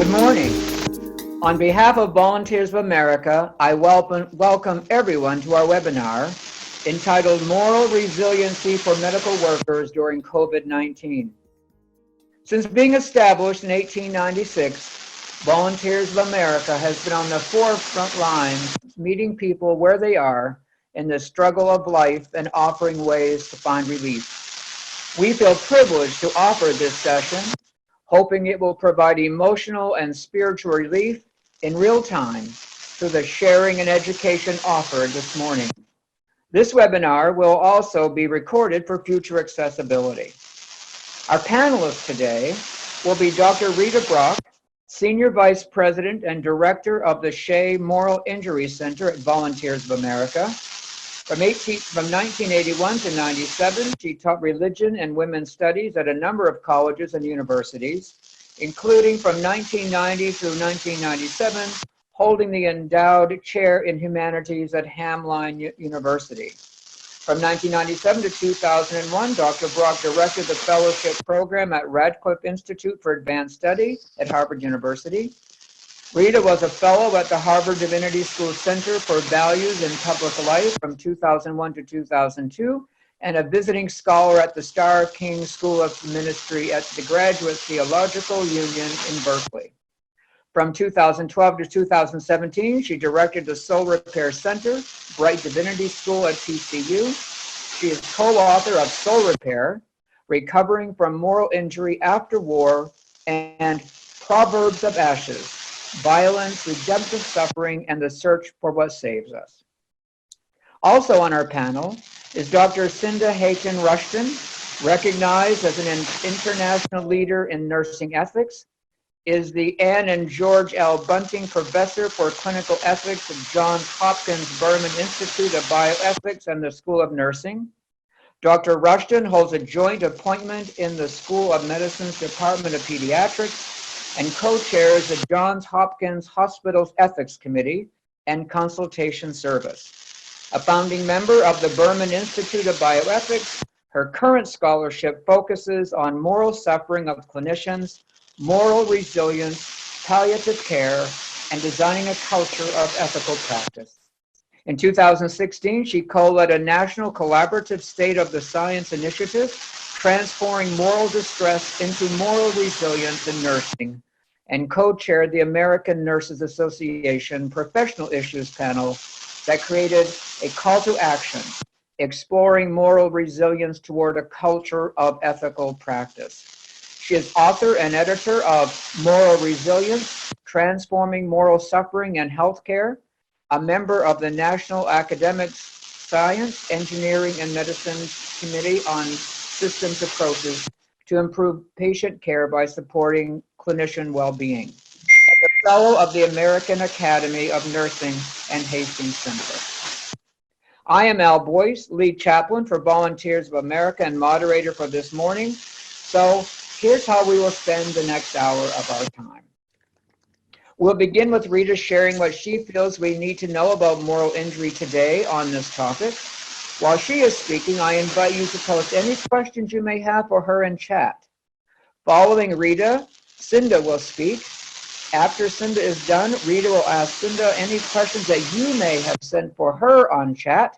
Good morning. On behalf of Volunteers of America, I welcome everyone to our webinar entitled Moral Resiliency for Medical Workers During COVID-19. Since being established in 1896, Volunteers of America has been on the forefront lines, meeting people where they are in the struggle of life and offering ways to find relief. We feel privileged to offer this session, hoping it will provide emotional and spiritual relief in real time through the sharing and education offered this morning. This webinar will also be recorded for future accessibility. Our panelists today will be Dr. Rita Brock, Senior Vice President and Director of the Shay Moral Injury Center at Volunteers of America. From 1981 to 97, she taught religion and women's studies at a number of colleges and universities, including from 1990 through 1997, holding the endowed chair in humanities at Hamline University. From 1997 to 2001, Dr. Brock directed the fellowship program at Radcliffe Institute for Advanced Study at Harvard University. Rita was a fellow at the Harvard Divinity School Center for Values in Public Life from 2001 to 2002, and a visiting scholar at the Starr King School of Ministry at the Graduate Theological Union in Berkeley. From 2012 to 2017, she directed the Soul Repair Center, Bright Divinity School at TCU. She is co-author of Soul Repair, Recovering from Moral Injury After War, and Proverbs of Ashes, Violence, Redemptive Suffering, and the Search for What Saves Us. Also on our panel is Dr. Cynda Hylton Rushton, recognized as an international leader in nursing ethics, is the Anne and George L. Bunting Professor for Clinical Ethics at Johns Hopkins Berman Institute of Bioethics and the School of Nursing. Dr. Rushton holds a joint appointment in the School of Medicine's Department of Pediatrics and co-chairs the Johns Hopkins Hospital's Ethics Committee and Consultation Service. A founding member of the Berman Institute of Bioethics, her current scholarship focuses on moral suffering of clinicians, moral resilience, palliative care, and designing a culture of ethical practice. In 2016, she co-led a national collaborative State of the Science initiative, transforming moral distress into moral resilience in nursing, and co-chaired the American Nurses Association Professional Issues panel that created a call to action, exploring moral resilience toward a culture of ethical practice. She is author and editor of Moral Resilience, Transforming Moral Suffering in Healthcare, a member of the National Academic Science, Engineering, and Medicine Committee on Systems Approaches to improve patient care by supporting clinician well-being, and a fellow of the American Academy of Nursing and Hastings Center. I am Al Boyce, lead chaplain for Volunteers of America and moderator for this morning. So here's how we will spend the next hour of our time. We'll begin with Rita sharing what she feels we need to know about moral injury today on this topic. While she is speaking, I invite you to post any questions you may have for her in chat. Following Rita, Cynda will speak. After Cynda is done, Rita will ask Cynda any questions that you may have sent for her on chat.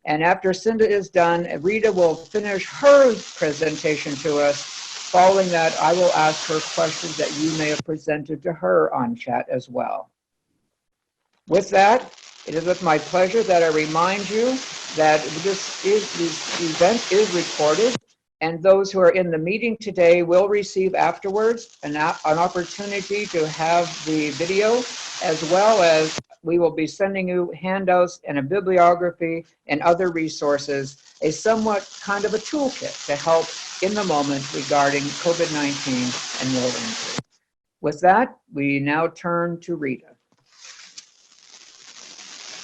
And after Cynda is done, Rita will finish her presentation to us. Following that, I will ask her questions that you may have presented to her on chat as well. With that, it is with my pleasure that I remind you that this event is recorded, and those who are in the meeting today will receive afterwards an opportunity to have the video, as well as we will be sending you handouts and a bibliography and other resources, a somewhat kind of a toolkit to help in the moment regarding COVID-19 and moral injury. With that, we now turn to Rita.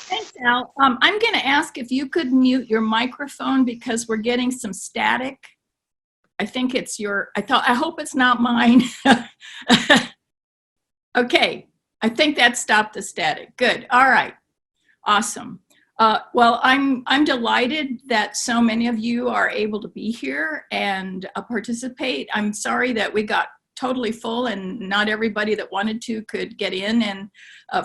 Thanks, Al. I'm going to ask if you could mute your microphone because we're getting some static. I think it's I hope it's not mine. Okay, I think that stopped the static. Good, all right, awesome. Well, I'm delighted that so many of you are able to be here and participate. I'm sorry that we got totally full, and not everybody that wanted to could get in. And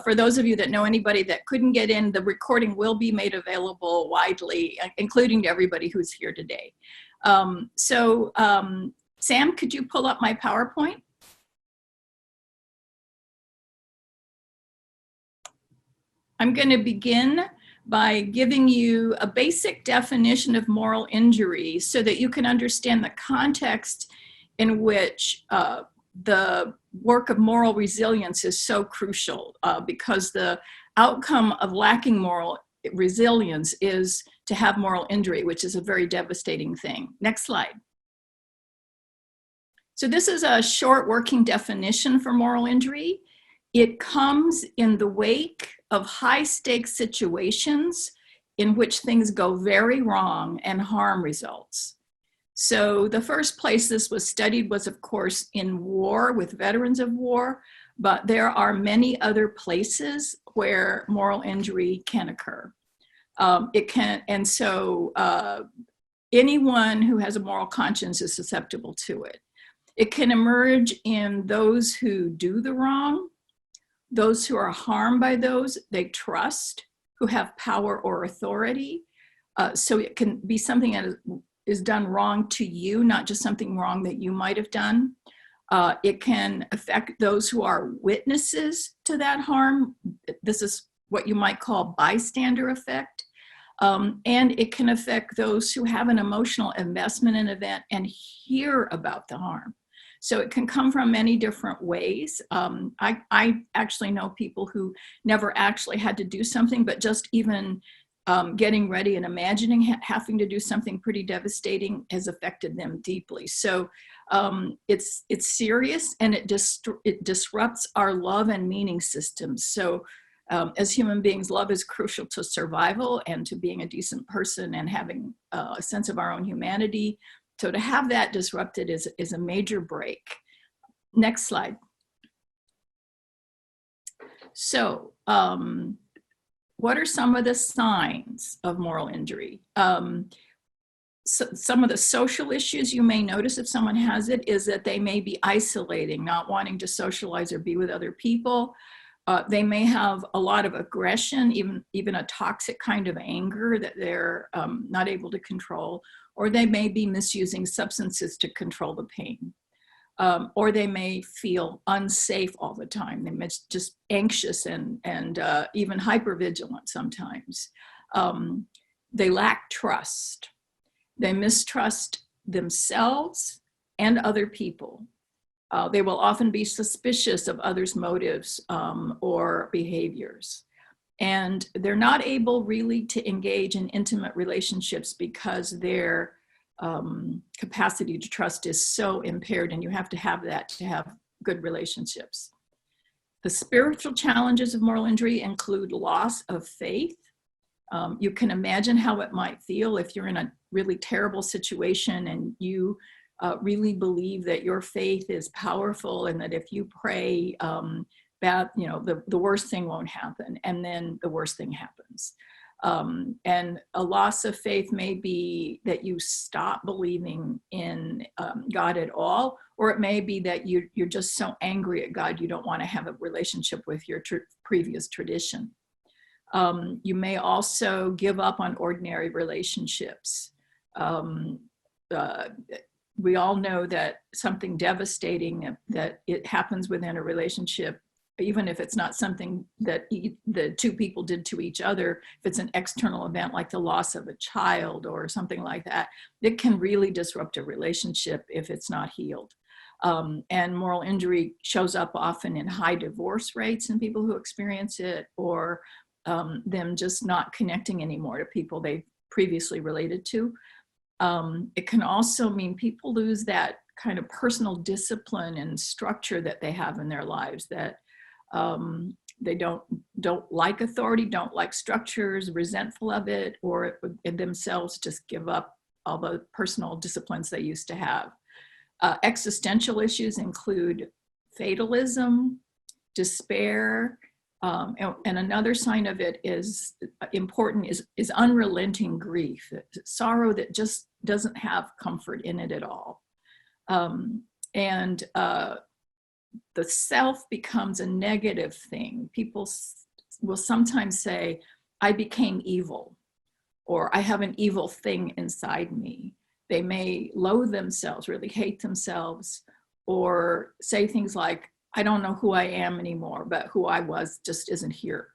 for those of you that know anybody that couldn't get in, the recording will be made available widely, including to everybody who's here today. Sam, could you pull up my PowerPoint? I'm going to begin by giving you a basic definition of moral injury so that you can understand the context in which the work of moral resilience is so crucial, because the outcome of lacking moral resilience is to have moral injury, which is a very devastating thing. Next slide. So this is a short working definition for moral injury. It comes in the wake of high stakes situations in which things go very wrong and harm results. So the first place this was studied was, of course, in war with veterans of war, but there are many other places where moral injury can occur. Anyone who has a moral conscience is susceptible to it. It can emerge in those who do the wrong, those who are harmed by those they trust, who have power or authority. So it can be something that is done wrong to you, not just something wrong that you might have done. It can affect those who are witnesses to that harm. This is what you might call bystander effect. And it can affect those who have an emotional investment in an event and hear about the harm. So it can come from many different ways. I actually know people who never actually had to do something, but just even getting ready and imagining having to do something pretty devastating has affected them deeply. So it's serious, and it disrupts our love and meaning systems. So as human beings, love is crucial to survival and to being a decent person and having a sense of our own humanity. So to have that disrupted is a major break. Next slide. So what are some of the signs of moral injury? Some of the social issues you may notice if someone has it is that they may be isolating, not wanting to socialize or be with other people. They may have a lot of aggression, even a toxic kind of anger that they're not able to control, or they may be misusing substances to control the pain. Or they may feel unsafe all the time. They may just anxious and even hypervigilant sometimes. They lack trust. They mistrust themselves and other people. They will often be suspicious of others' motives or behaviors. And they're not able really to engage in intimate relationships because their capacity to trust is so impaired, and you have to have that to have good relationships. The spiritual challenges of moral injury include loss of faith. You can imagine how it might feel if you're in a really terrible situation and you really believe that your faith is powerful and that if you pray, the worst thing won't happen, and then the worst thing happens. And a loss of faith may be that you stop believing in God at all, or it may be that you're just so angry at God you don't want to have a relationship with your previous tradition. You may also give up on ordinary relationships. We all know that something devastating that it happens within a relationship, even if it's not something that the two people did to each other, if it's an external event like the loss of a child or something like that, it can really disrupt a relationship if it's not healed. And moral injury shows up often in high divorce rates in people who experience it, or them just not connecting anymore to people they previously related to. It can also mean people lose that kind of personal discipline and structure that they have in their lives, that they don't like authority, don't like structures, resentful of it, or themselves just give up all the personal disciplines they used to have. Existential issues include fatalism, despair, and another sign of it is important is unrelenting grief, sorrow that just doesn't have comfort in it at all. And the self becomes a negative thing. People will sometimes say, I became evil, or I have an evil thing inside me. They may loathe themselves, really hate themselves, or say things like, I don't know who I am anymore, but who I was just isn't here.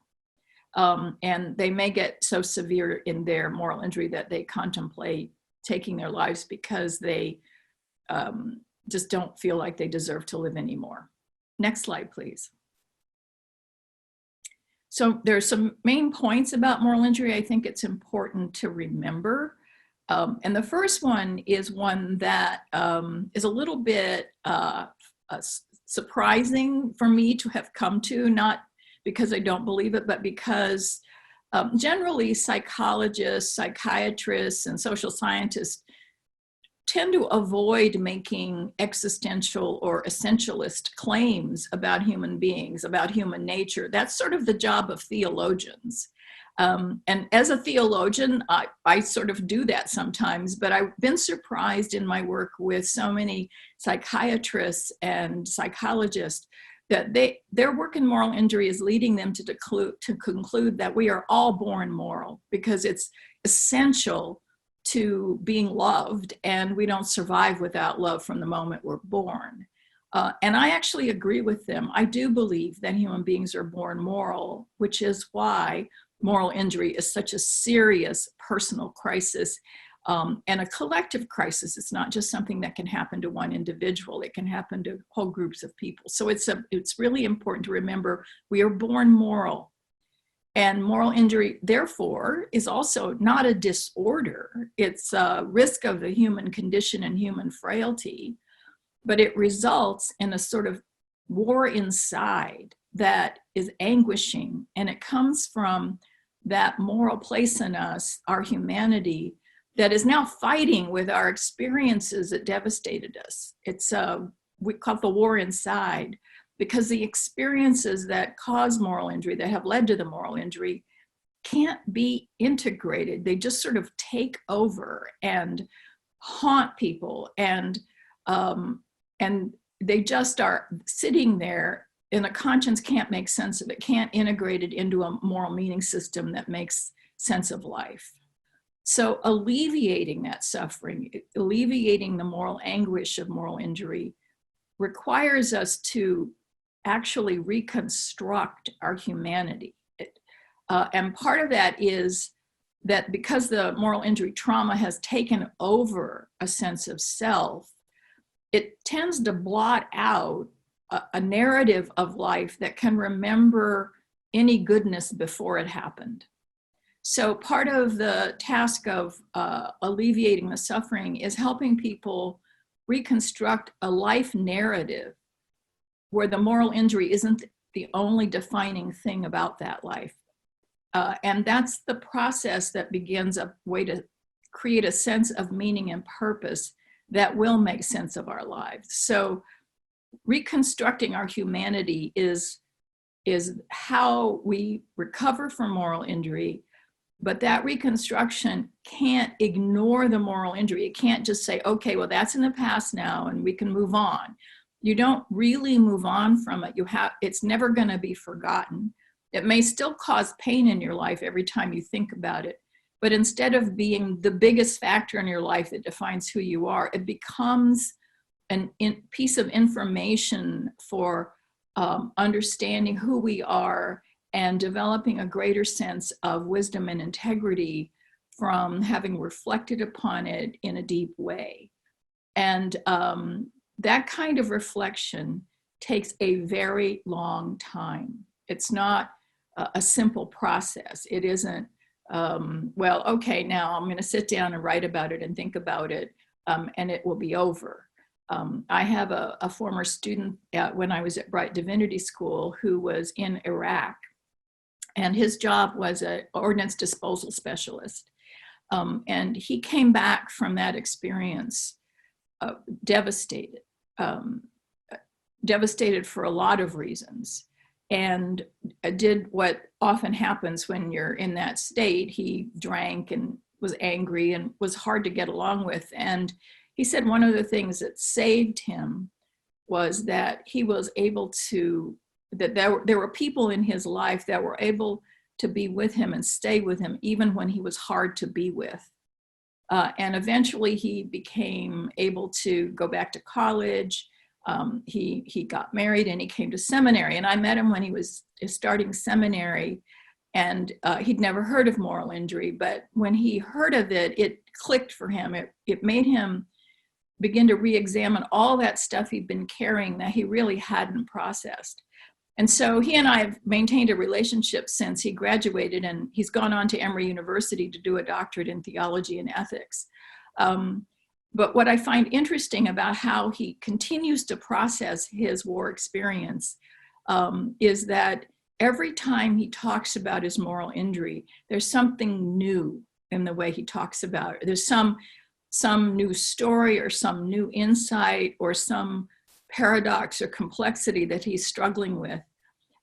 And they may get so severe in their moral injury that they contemplate taking their lives because they just don't feel like they deserve to live anymore. Next slide, please. So there's some main points about moral injury I think it's important to remember. And the first one is one that is a little bit surprising for me to have come to, not because I don't believe it, but because generally psychologists, psychiatrists, and social scientists tend to avoid making existential or essentialist claims about human beings, about human nature. That's sort of the job of theologians. And as a theologian, I sort of do that sometimes, but I've been surprised in my work with so many psychiatrists and psychologists that their work in moral injury is leading them to conclude that we are all born moral, because it's essential to being loved, and we don't survive without love from the moment we're born. And I actually agree with them. I do believe that human beings are born moral, which is why moral injury is such a serious personal crisis and a collective crisis. It's not just something that can happen to one individual. It can happen to whole groups of people. So it's really important to remember we are born moral. And moral injury, therefore, is also not a disorder. It's a risk of the human condition and human frailty, but it results in a sort of war inside that is anguishing. And it comes from that moral place in us, our humanity, that is now fighting with our experiences that devastated us. We call it the war inside, because the experiences that cause moral injury, that have led to the moral injury, can't be integrated. They just sort of take over and haunt people, and they just are sitting there, and a conscience can't make sense of it, can't integrate it into a moral meaning system that makes sense of life. So alleviating that suffering, alleviating the moral anguish of moral injury, requires us to actually reconstruct our humanity. And part of that is that because the moral injury trauma has taken over a sense of self, it tends to blot out a narrative of life that can remember any goodness before it happened. So part of the task of alleviating the suffering is helping people reconstruct a life narrative where the moral injury isn't the only defining thing about that life. And that's the process that begins a way to create a sense of meaning and purpose that will make sense of our lives. So reconstructing our humanity is how we recover from moral injury, but that reconstruction can't ignore the moral injury. It can't just say, okay, well, that's in the past now and we can move on. You don't really move on from it. It's never going to be forgotten. It may still cause pain in your life every time you think about it, but instead of being the biggest factor in your life that defines who you are, it becomes a piece of information for understanding who we are and developing a greater sense of wisdom and integrity from having reflected upon it in a deep way. And that kind of reflection takes a very long time. It's not a simple process. It isn't, well, okay, now I'm going to sit down and write about it and think about it, and it will be over. I have a former student when I was at Bright Divinity School who was in Iraq, and his job was an ordnance disposal specialist. And he came back from that experience devastated, devastated for a lot of reasons, and did what often happens when you're in that state. He drank and was angry and was hard to get along with. And he said one of the things that saved him was that he was able to, that there were people in his life that were able to be with him and stay with him even when he was hard to be with. And eventually he became able to go back to college. He got married and he came to seminary. And I met him when he was starting seminary, and he'd never heard of moral injury. But when he heard of it, it clicked for him. It made him begin to re-examine all that stuff he'd been carrying that he really hadn't processed. And so he and I have maintained a relationship since he graduated, and he's gone on to Emory University to do a doctorate in theology and ethics. But what I find interesting about how he continues to process his war experience is that every time he talks about his moral injury, there's something new in the way he talks about it. There's some new story or some new insight or some paradox or complexity that he's struggling with.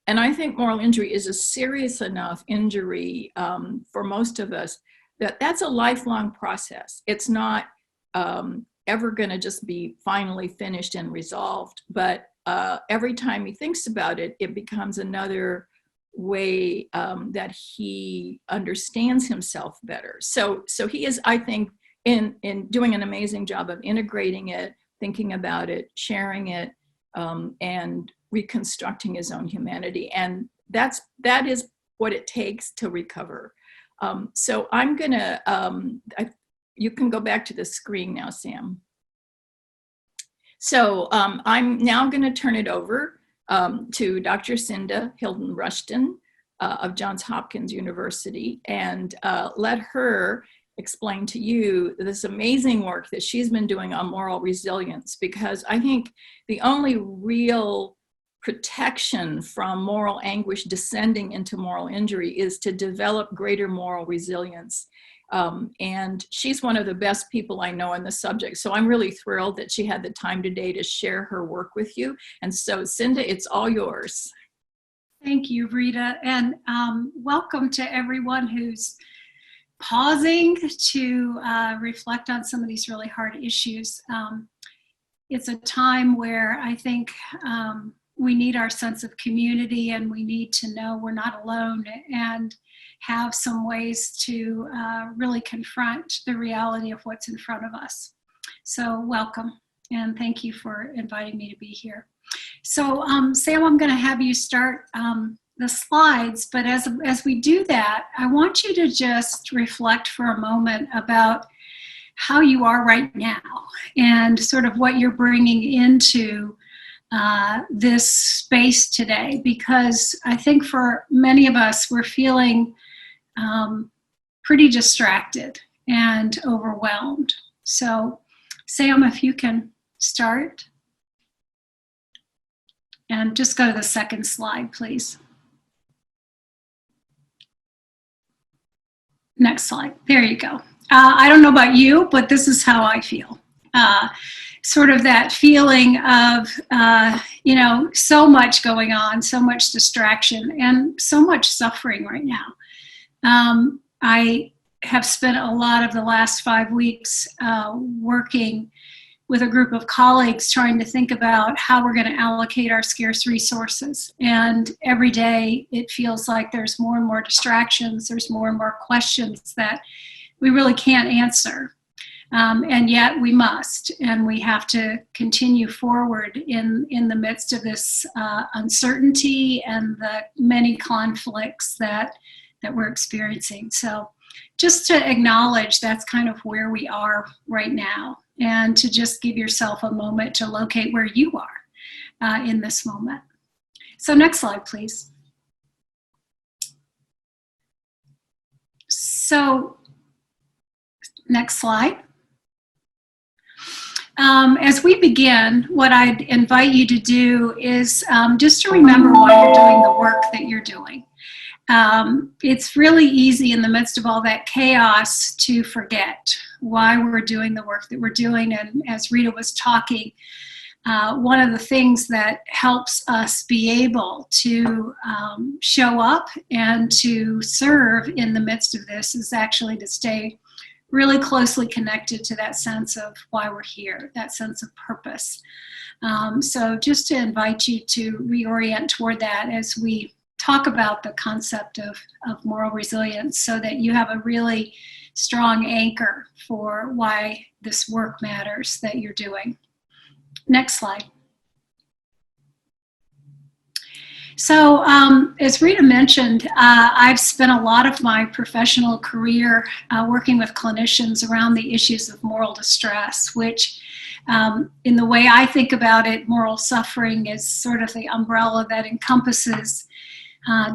And I think moral injury is a serious enough injury for most of us that's a lifelong process. It's not ever going to just be finally finished and resolved, but every time he thinks about it, it becomes another way that he understands himself better. So he is, I think, in doing an amazing job of integrating it, thinking about it, sharing it, and reconstructing his own humanity. And that is what it takes to recover. So I'm gonna, you can go back to the screen now, Sam. So I'm now gonna turn it over to Dr. Cynda Hylton Rushton of Johns Hopkins University, and let her explain to you this amazing work that she's been doing on moral resilience, because I think the only real protection from moral anguish descending into moral injury is to develop greater moral resilience. And she's one of the best people I know on the subject. So I'm really thrilled that she had the time today to share her work with you. And so Cynda, it's all yours. Thank you, Rita. And welcome to everyone who's pausing to reflect on some of these really hard issues. It's a time where I think we need our sense of community, and we need to know we're not alone and have some ways to really confront the reality of what's in front of us. So welcome, and thank you for inviting me to be here. So Sam, I'm going to have you start the slides, but as we do that, I want you to just reflect for a moment about how you are right now and sort of what you're bringing into this space today, because I think for many of us, we're feeling pretty distracted and overwhelmed. So Sam, if you can start and just go to the second slide, please. Next slide. There you go. I don't know about you, but this is how I feel. Sort of that feeling of, you know, so much going on, so much distraction, and so much suffering right now. I have spent a lot of the last 5 weeks working with a group of colleagues trying to think about how we're going to allocate our scarce resources. And every day it feels like there's more and more distractions, there's more and more questions that we really can't answer. And yet we must, and we have to continue forward in the midst of this uncertainty and the many conflicts that we're experiencing. So just to acknowledge that's kind of where we are right now, and to just give yourself a moment to locate where you are in this moment. So next slide, please. So next slide. As we begin, what I'd invite you to do is just to remember why you're doing the work that you're doing. It's really easy in the midst of all that chaos to forget why we're doing the work that we're doing. And as Rita was talking, one of the things that helps us be able to show up and to serve in the midst of this is actually to stay really closely connected to that sense of why we're here, that sense of purpose. So just to invite you to reorient toward that as we talk about the concept of moral resilience, so that you have a really strong anchor for why this work matters that you're doing. Next slide. So as Rita mentioned, I've spent a lot of my professional career working with clinicians around the issues of moral distress, which in the way I think about it, moral suffering is sort of the umbrella that encompasses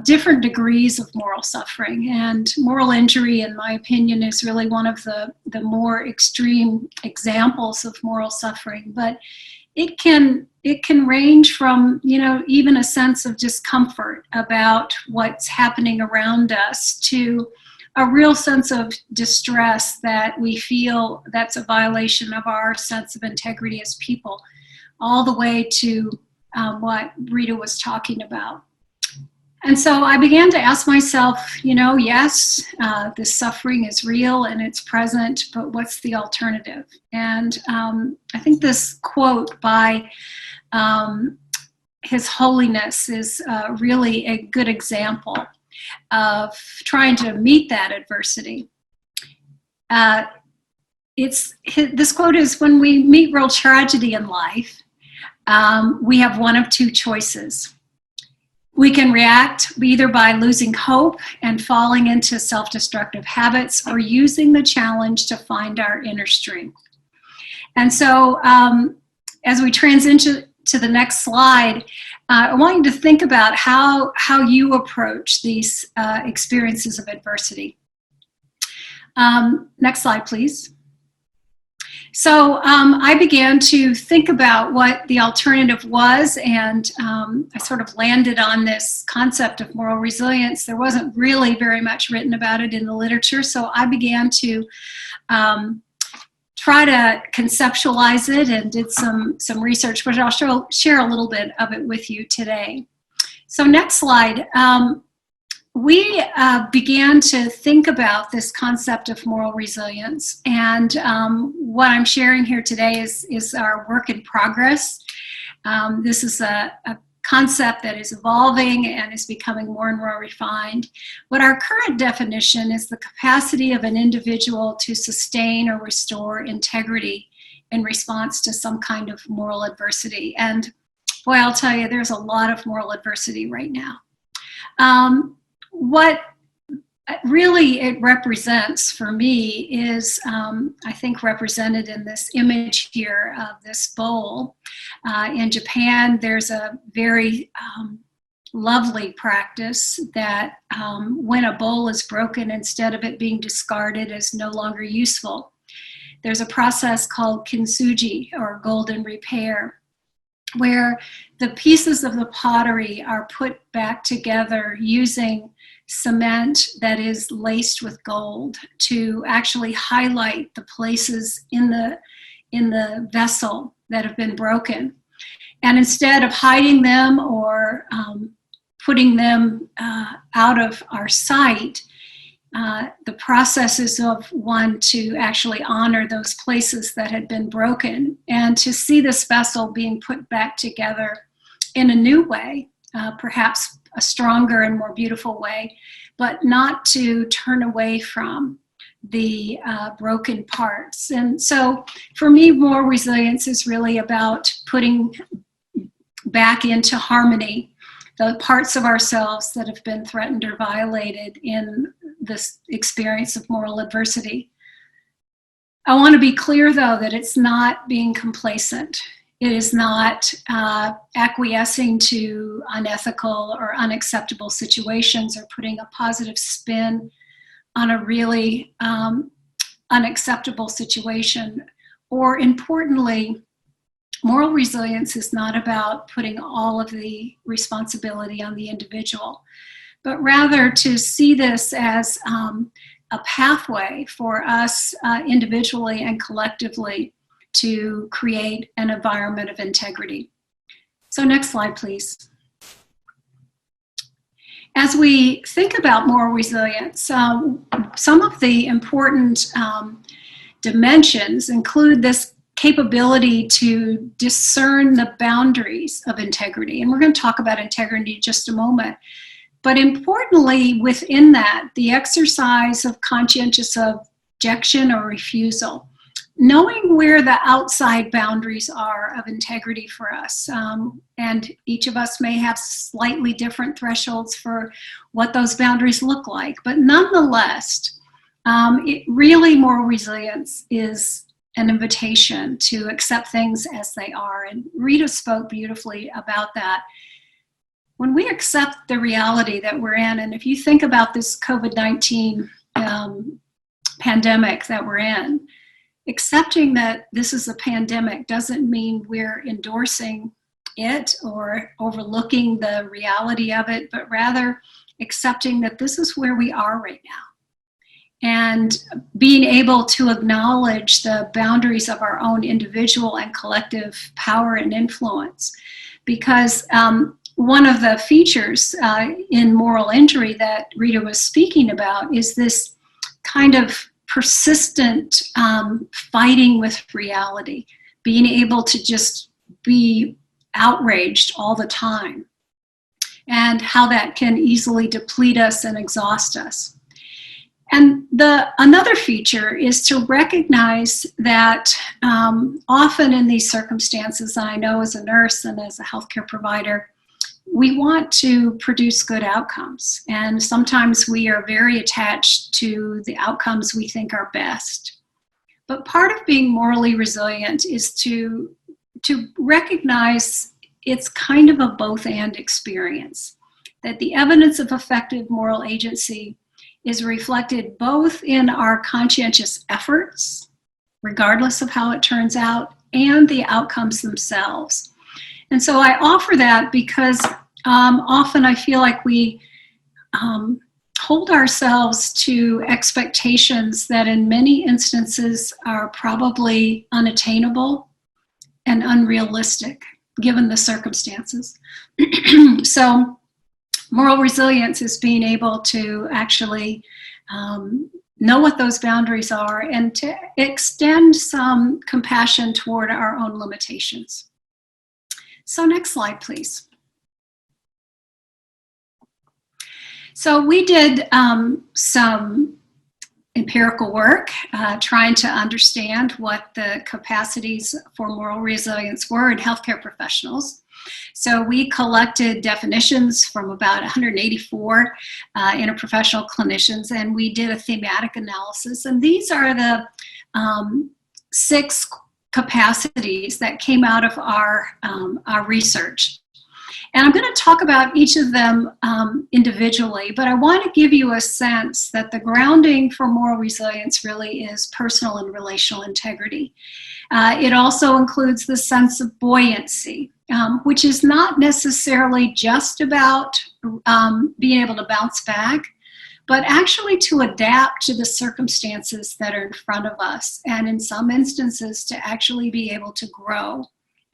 different degrees of moral suffering. And moral injury, in my opinion, is really one of the more extreme examples of moral suffering. But it can range from, even a sense of discomfort about what's happening around us to a real sense of distress that we feel that's a violation of our sense of integrity as people, all the way to what Rita was talking about. And so I began to ask myself, yes, this suffering is real and it's present, but what's the alternative? And I think this quote by His Holiness is really a good example of trying to meet that adversity. This quote is, when we meet real tragedy in life, we have one of two choices. We can react either by losing hope and falling into self-destructive habits, or using the challenge to find our inner strength. And so as we transition to the next slide, I want you to think about how you approach these experiences of adversity. Next slide, please. So I began to think about what the alternative was, and I sort of landed on this concept of moral resilience. There wasn't really very much written about it in the literature, so I began to try to conceptualize it and did some research, which I'll share a little bit of it with you today. So next slide. We began to think about this concept of moral resilience, and what I'm sharing here today is our work in progress. This is a concept that is evolving and is becoming more and more refined. But our current definition is the capacity of an individual to sustain or restore integrity in response to some kind of moral adversity. And boy, I'll tell you, there's a lot of moral adversity right now. What really it represents for me is, I think, represented in this image here of this bowl. In Japan, there's a very lovely practice that when a bowl is broken, instead of it being discarded as no longer useful, there's a process called kintsugi, or golden repair, where the pieces of the pottery are put back together using cement that is laced with gold to actually highlight the places in the vessel that have been broken. And instead of hiding them or putting them out of our sight, the process is of one to actually honor those places that had been broken, and to see this vessel being put back together in a new way, perhaps a stronger and more beautiful way, but not to turn away from the broken parts. And so for me, moral resilience is really about putting back into harmony the parts of ourselves that have been threatened or violated in this experience of moral adversity. I want to be clear, though, that it's not being complacent. It is not acquiescing to unethical or unacceptable situations, or putting a positive spin on a really unacceptable situation. Or importantly, moral resilience is not about putting all of the responsibility on the individual, but rather to see this as a pathway for us individually and collectively to create an environment of integrity. So next slide, please. as we think about moral resilience, some of the important dimensions include this capability to discern the boundaries of integrity. And we're going to talk about integrity in just a moment. But importantly, within that, the exercise of conscientious objection or refusal, knowing where the outside boundaries are of integrity for us. And each of us may have slightly different thresholds for what those boundaries look like. But nonetheless, really moral resilience is an invitation to accept things as they are. And Rita spoke beautifully about that. When we accept the reality that we're in, and if you think about this COVID-19 pandemic that we're in, accepting that this is a pandemic doesn't mean we're endorsing it or overlooking the reality of it, but rather accepting that this is where we are right now. And being able to acknowledge the boundaries of our own individual and collective power and influence. Because one of the features in moral injury that Rita was speaking about is this kind of persistent fighting with reality, being able to just be outraged all the time, and how that can easily deplete us and exhaust us. And another feature is to recognize that often in these circumstances, and I know as a nurse and as a healthcare provider, we want to produce good outcomes. And sometimes we are very attached to the outcomes we think are best. But part of being morally resilient is to recognize it's kind of a both-and experience, that the evidence of effective moral agency is reflected both in our conscientious efforts, regardless of how it turns out, and the outcomes themselves. And so I offer that because often I feel like we hold ourselves to expectations that in many instances are probably unattainable and unrealistic given the circumstances. So moral resilience is being able to actually know what those boundaries are and to extend some compassion toward our own limitations. So next slide, please. So we did some empirical work trying to understand what the capacities for moral resilience were in healthcare professionals. So we collected definitions from about 184 interprofessional clinicians, and we did a thematic analysis. And these are the 6 capacities that came out of our research. And I'm going to talk about each of them individually, but I want to give you a sense that the grounding for moral resilience really is personal and relational integrity. It also includes the sense of buoyancy, which is not necessarily just about being able to bounce back, but actually to adapt to the circumstances that are in front of us, and in some instances to actually be able to grow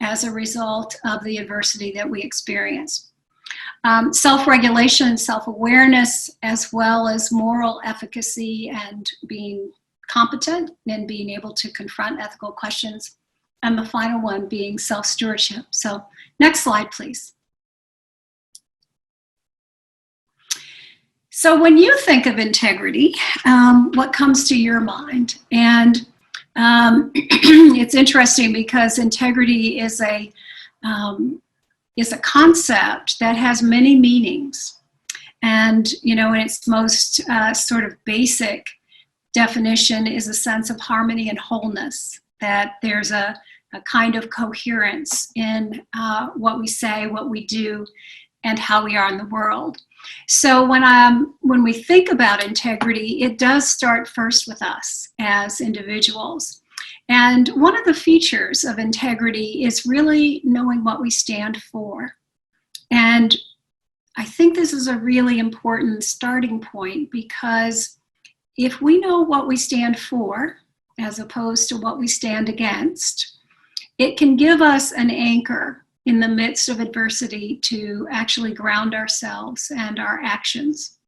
as a result of the adversity that we experience. Self-regulation and self-awareness, as well as moral efficacy and being competent and being able to confront ethical questions. And the final one being self-stewardship. So next slide, please. So when you think of integrity, what comes to your mind? And it's interesting because integrity is a concept that has many meanings. And, you know, in its most sort of basic definition is a sense of harmony and wholeness, that there's a kind of coherence in what we say, what we do, and how we are in the world. So when we think about integrity, it does start first with us as individuals. And one of the features of integrity is really knowing what we stand for. And I think this is a really important starting point, because if we know what we stand for, as opposed to what we stand against, it can give us an anchor in the midst of adversity to actually ground ourselves and our actions.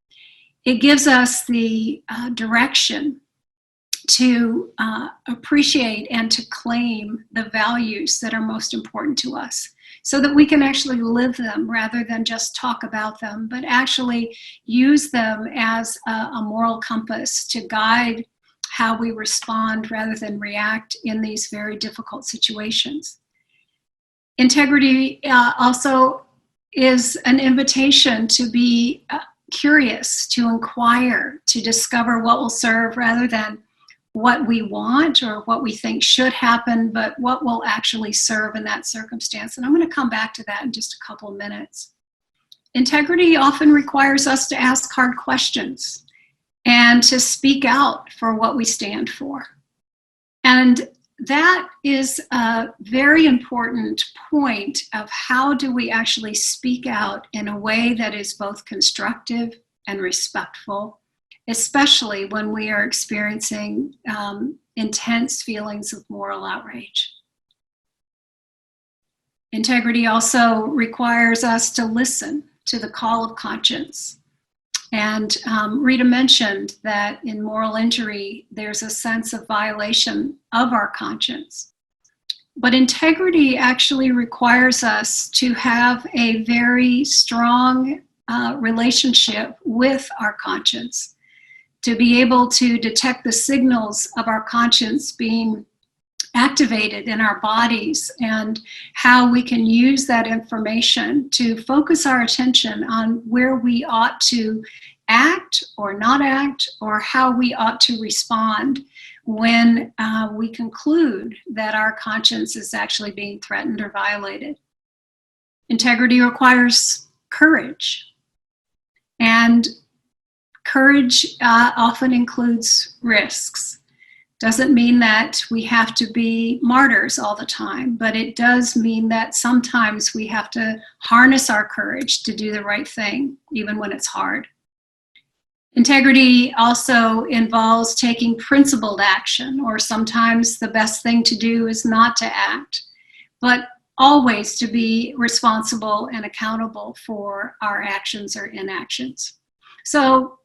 It gives us the direction to appreciate and to claim the values that are most important to us, so that we can actually live them rather than just talk about them, but actually use them as a moral compass to guide how we respond rather than react in these very difficult situations. Integrity also is an invitation to be curious, to inquire, to discover what will serve rather than what we want or what we think should happen, but what will actually serve in that circumstance. And I'm going to come back to that in just a couple of minutes. Integrity often requires us to ask hard questions and to speak out for what we stand for. And that is a very important point of how do we actually speak out in a way that is both constructive and respectful, especially when we are experiencing intense feelings of moral outrage. Integrity also requires us to listen to the call of conscience. And Rita mentioned that in moral injury, there's a sense of violation of our conscience. But integrity actually requires us to have a very strong relationship with our conscience, to be able to detect the signals of our conscience being activated in our bodies and how we can use that information to focus our attention on where we ought to act or not act, or how we ought to respond when we conclude that our conscience is actually being threatened or violated. Integrity requires courage, and courage often includes risks. Doesn't mean that we have to be martyrs all the time, but it does mean that sometimes we have to harness our courage to do the right thing, even when it's hard. Integrity also involves taking principled action, or sometimes the best thing to do is not to act, but always to be responsible and accountable for our actions or inactions. So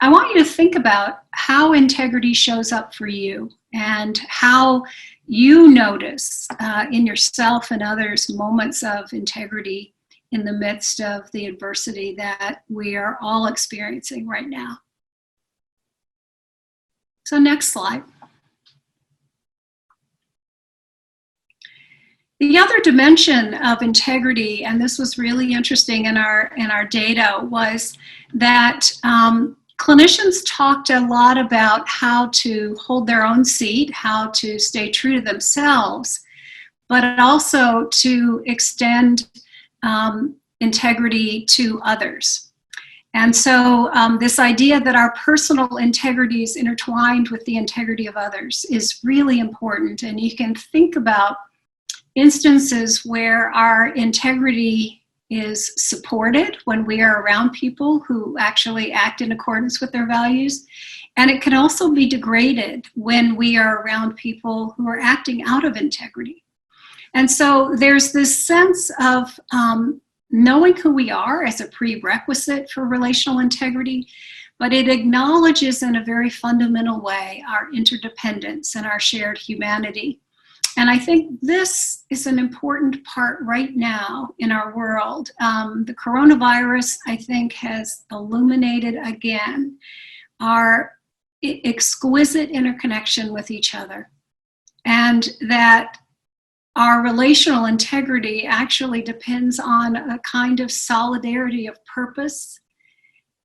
I want you to think about how integrity shows up for you and how you notice in yourself and others moments of integrity in the midst of the adversity that we are all experiencing right now. So next slide. The other dimension of integrity, and this was really interesting in our data, was that clinicians talked a lot about how to hold their own seat, how to stay true to themselves, but also to extend integrity to others. And so this idea that our personal integrity is intertwined with the integrity of others is really important. And you can think about instances where our integrity is supported when we are around people who actually act in accordance with their values. And it can also be degraded when we are around people who are acting out of integrity. And so there's this sense of knowing who we are as a prerequisite for relational integrity, but it acknowledges in a very fundamental way our interdependence and our shared humanity. And I think this is an important part right now in our world. The coronavirus, I think, has illuminated again our exquisite interconnection with each other, and that our relational integrity actually depends on a kind of solidarity of purpose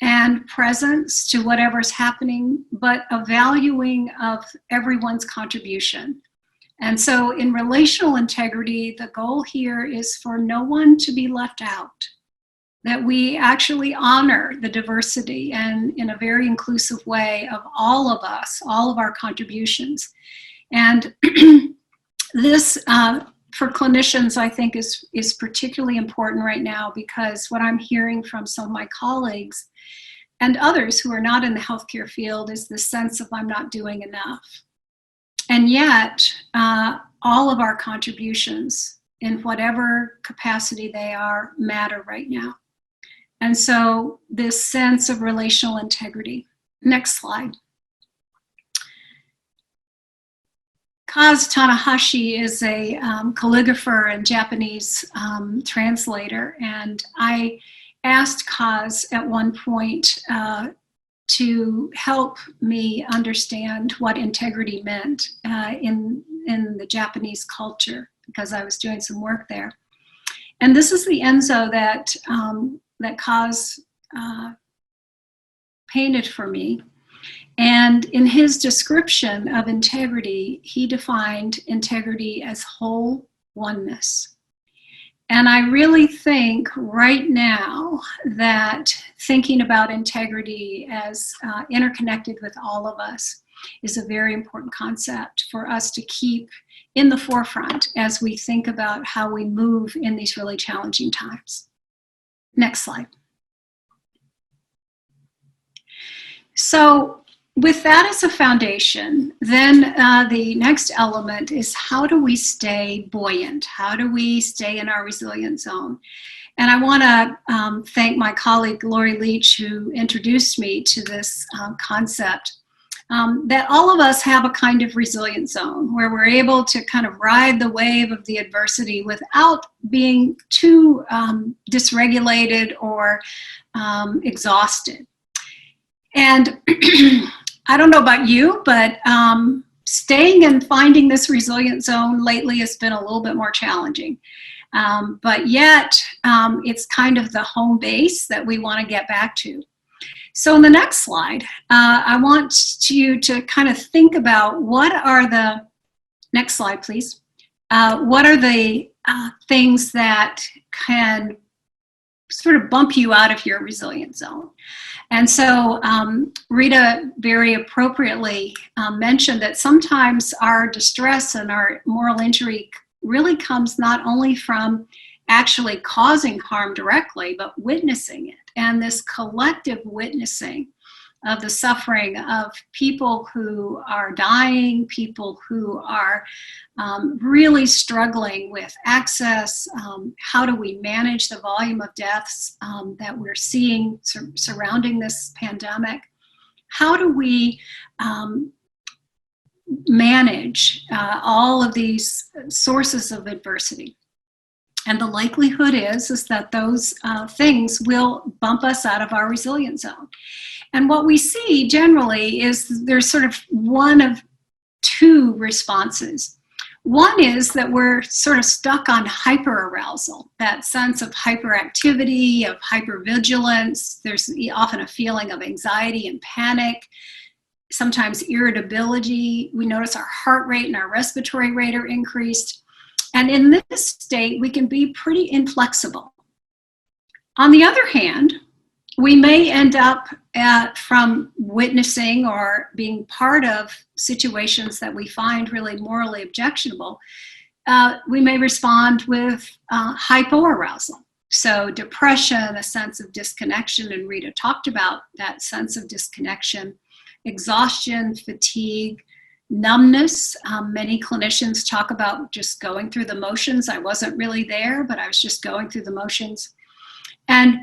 and presence to whatever's happening, but a valuing of everyone's contribution. And so in relational integrity, the goal here is for no one to be left out, that we actually honor the diversity and in a very inclusive way of all of us, all of our contributions. And this, for clinicians, I think is particularly important right now, because what I'm hearing from some of my colleagues and others who are not in the healthcare field is the sense of I'm not doing enough. And yet, all of our contributions in whatever capacity they are, matter right now. And so this sense of relational integrity. Next slide. Kaz Tanahashi is a calligrapher and Japanese translator, and I asked Kaz at one point to help me understand what integrity meant in the Japanese culture, because I was doing some work there. And this is the Enzo that Kaz painted for me. And in his description of integrity, he defined integrity as whole oneness. And I really think right now that thinking about integrity as interconnected with all of us is a very important concept for us to keep in the forefront as we think about how we move in these really challenging times. Next slide. So with that as a foundation, then the next element is, how do we stay buoyant? How do we stay in our resilient zone? And I want to thank my colleague Lori Leach, who introduced me to this concept, that all of us have a kind of resilient zone where we're able to kind of ride the wave of the adversity without being too dysregulated or exhausted. And I don't know about you, but staying and finding this resilient zone lately has been a little bit more challenging. But yet, it's kind of the home base that we want to get back to. So in the next slide, I want you to kind of think about what are the, next slide please, what are the things that can sort of bump you out of your resilient zone. And so Rita very appropriately mentioned that sometimes our distress and our moral injury really comes not only from actually causing harm directly, but witnessing it. And this collective witnessing of the suffering of people who are dying, people who are really struggling with access. How do we manage the volume of deaths that we're seeing surrounding this pandemic? How do we manage all of these sources of adversity? And the likelihood is that those things will bump us out of our resilient zone. And what we see generally is there's sort of one of two responses. One is that we're sort of stuck on hyperarousal, that sense of hyperactivity, of hypervigilance. There's often a feeling of anxiety and panic, sometimes irritability. We notice our heart rate and our respiratory rate are increased. And in this state, we can be pretty inflexible. On the other hand, we may end up from witnessing or being part of situations that we find really morally objectionable. We may respond with hypoarousal. So depression, a sense of disconnection, and Rita talked about that sense of disconnection, exhaustion, fatigue, numbness. Many clinicians talk about just going through the motions. I wasn't really there, but I was just going through the motions. And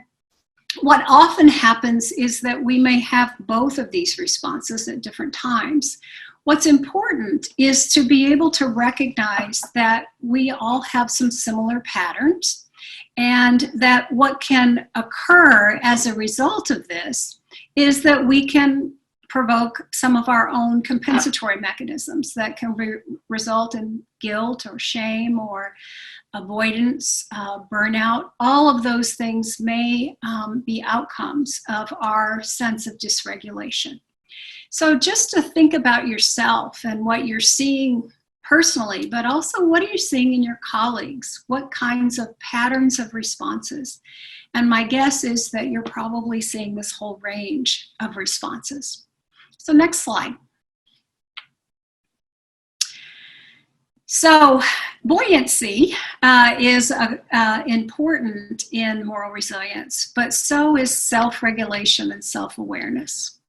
what often happens is that we may have both of these responses at different times. What's important is to be able to recognize that we all have some similar patterns, and that what can occur as a result of this is that we can provoke some of our own compensatory mechanisms that can result in guilt or shame or avoidance, burnout. All of those things may be outcomes of our sense of dysregulation. So just to think about yourself and what you're seeing personally, but also what are you seeing in your colleagues? What kinds of patterns of responses? And my guess is that you're probably seeing this whole range of responses. So next slide. So buoyancy is important in moral resilience, but so is self-regulation and self-awareness.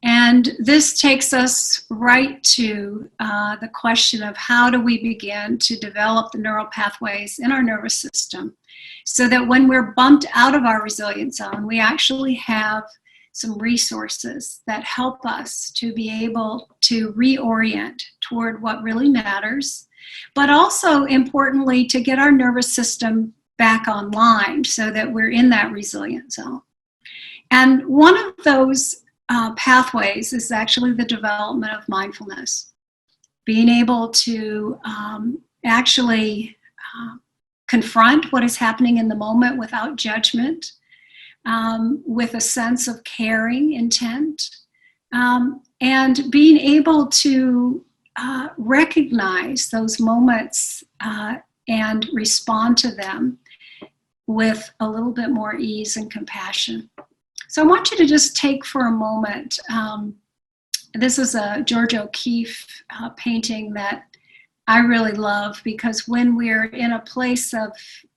And this takes us right to the question of how do we begin to develop the neural pathways in our nervous system so that when we're bumped out of our resilient zone, we actually have some resources that help us to be able to reorient toward what really matters, but also importantly to get our nervous system back online so that we're in that resilient zone. And one of those pathways is actually the development of mindfulness, being able to actually confront what is happening in the moment without judgment, with a sense of caring intent, and being able to recognize those moments and respond to them with a little bit more ease and compassion. So I want you to just take for a moment, this is a George O'Keeffe painting that I really love, because when we're in a place of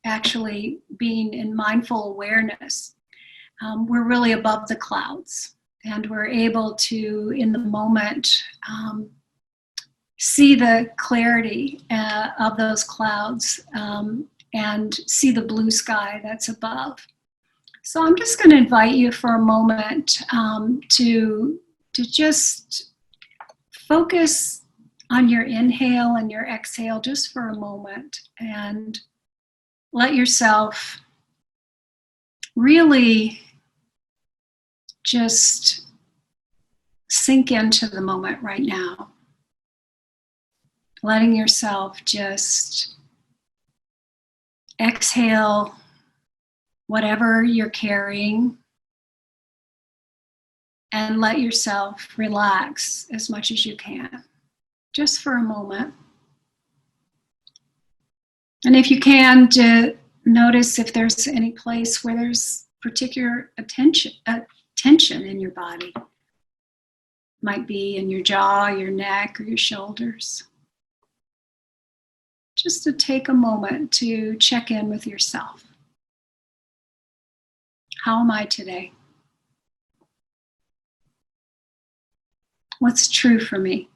actually being in mindful awareness, we're really above the clouds, and we're able to, in the moment, see the clarity of those clouds and see the blue sky that's above. So I'm just going to invite you for a moment to just focus on your inhale and your exhale just for a moment, and let yourself really just sink into the moment right now. Letting yourself just exhale whatever you're carrying, and let yourself relax as much as you can, just for a moment. And if you can, notice if there's any place where there's particular tension in your body. Might be in your jaw, your neck, or your shoulders. Just to take a moment to check in with yourself. How am I today? What's true for me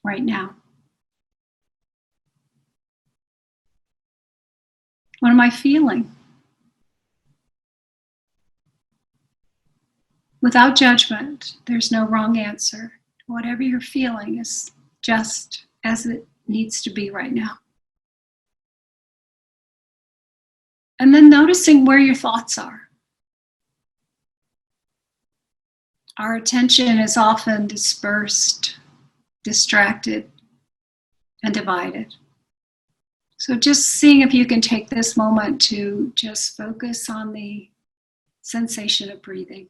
right now? What am I feeling? Without judgment, there's no wrong answer. Whatever you're feeling is just as it needs to be right now. And then noticing where your thoughts are. Our attention is often dispersed, distracted, and divided. So just seeing if you can take this moment to just focus on the sensation of breathing.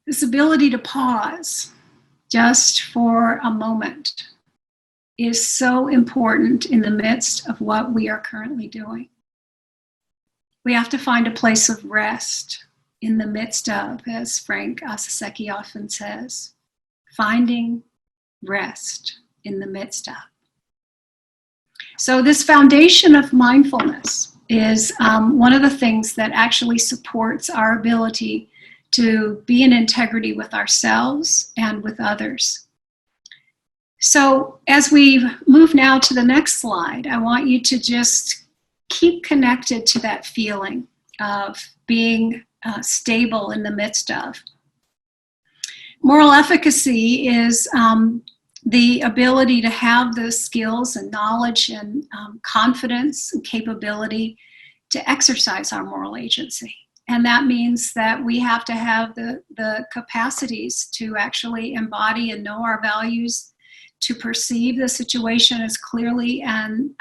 This ability to pause just for a moment is so important in the midst of what we are currently doing. We have to find a place of rest in the midst of, as Frank Asaseki often says, finding rest in the midst of. So this foundation of mindfulness is one of the things that actually supports our ability to be in integrity with ourselves and with others. So as we move now to the next slide, I want you to just keep connected to that feeling of being stable in the midst of. Moral efficacy is the ability to have the skills and knowledge and confidence and capability to exercise our moral agency. And that means that we have to have the capacities to actually embody and know our values, to perceive the situation as clearly and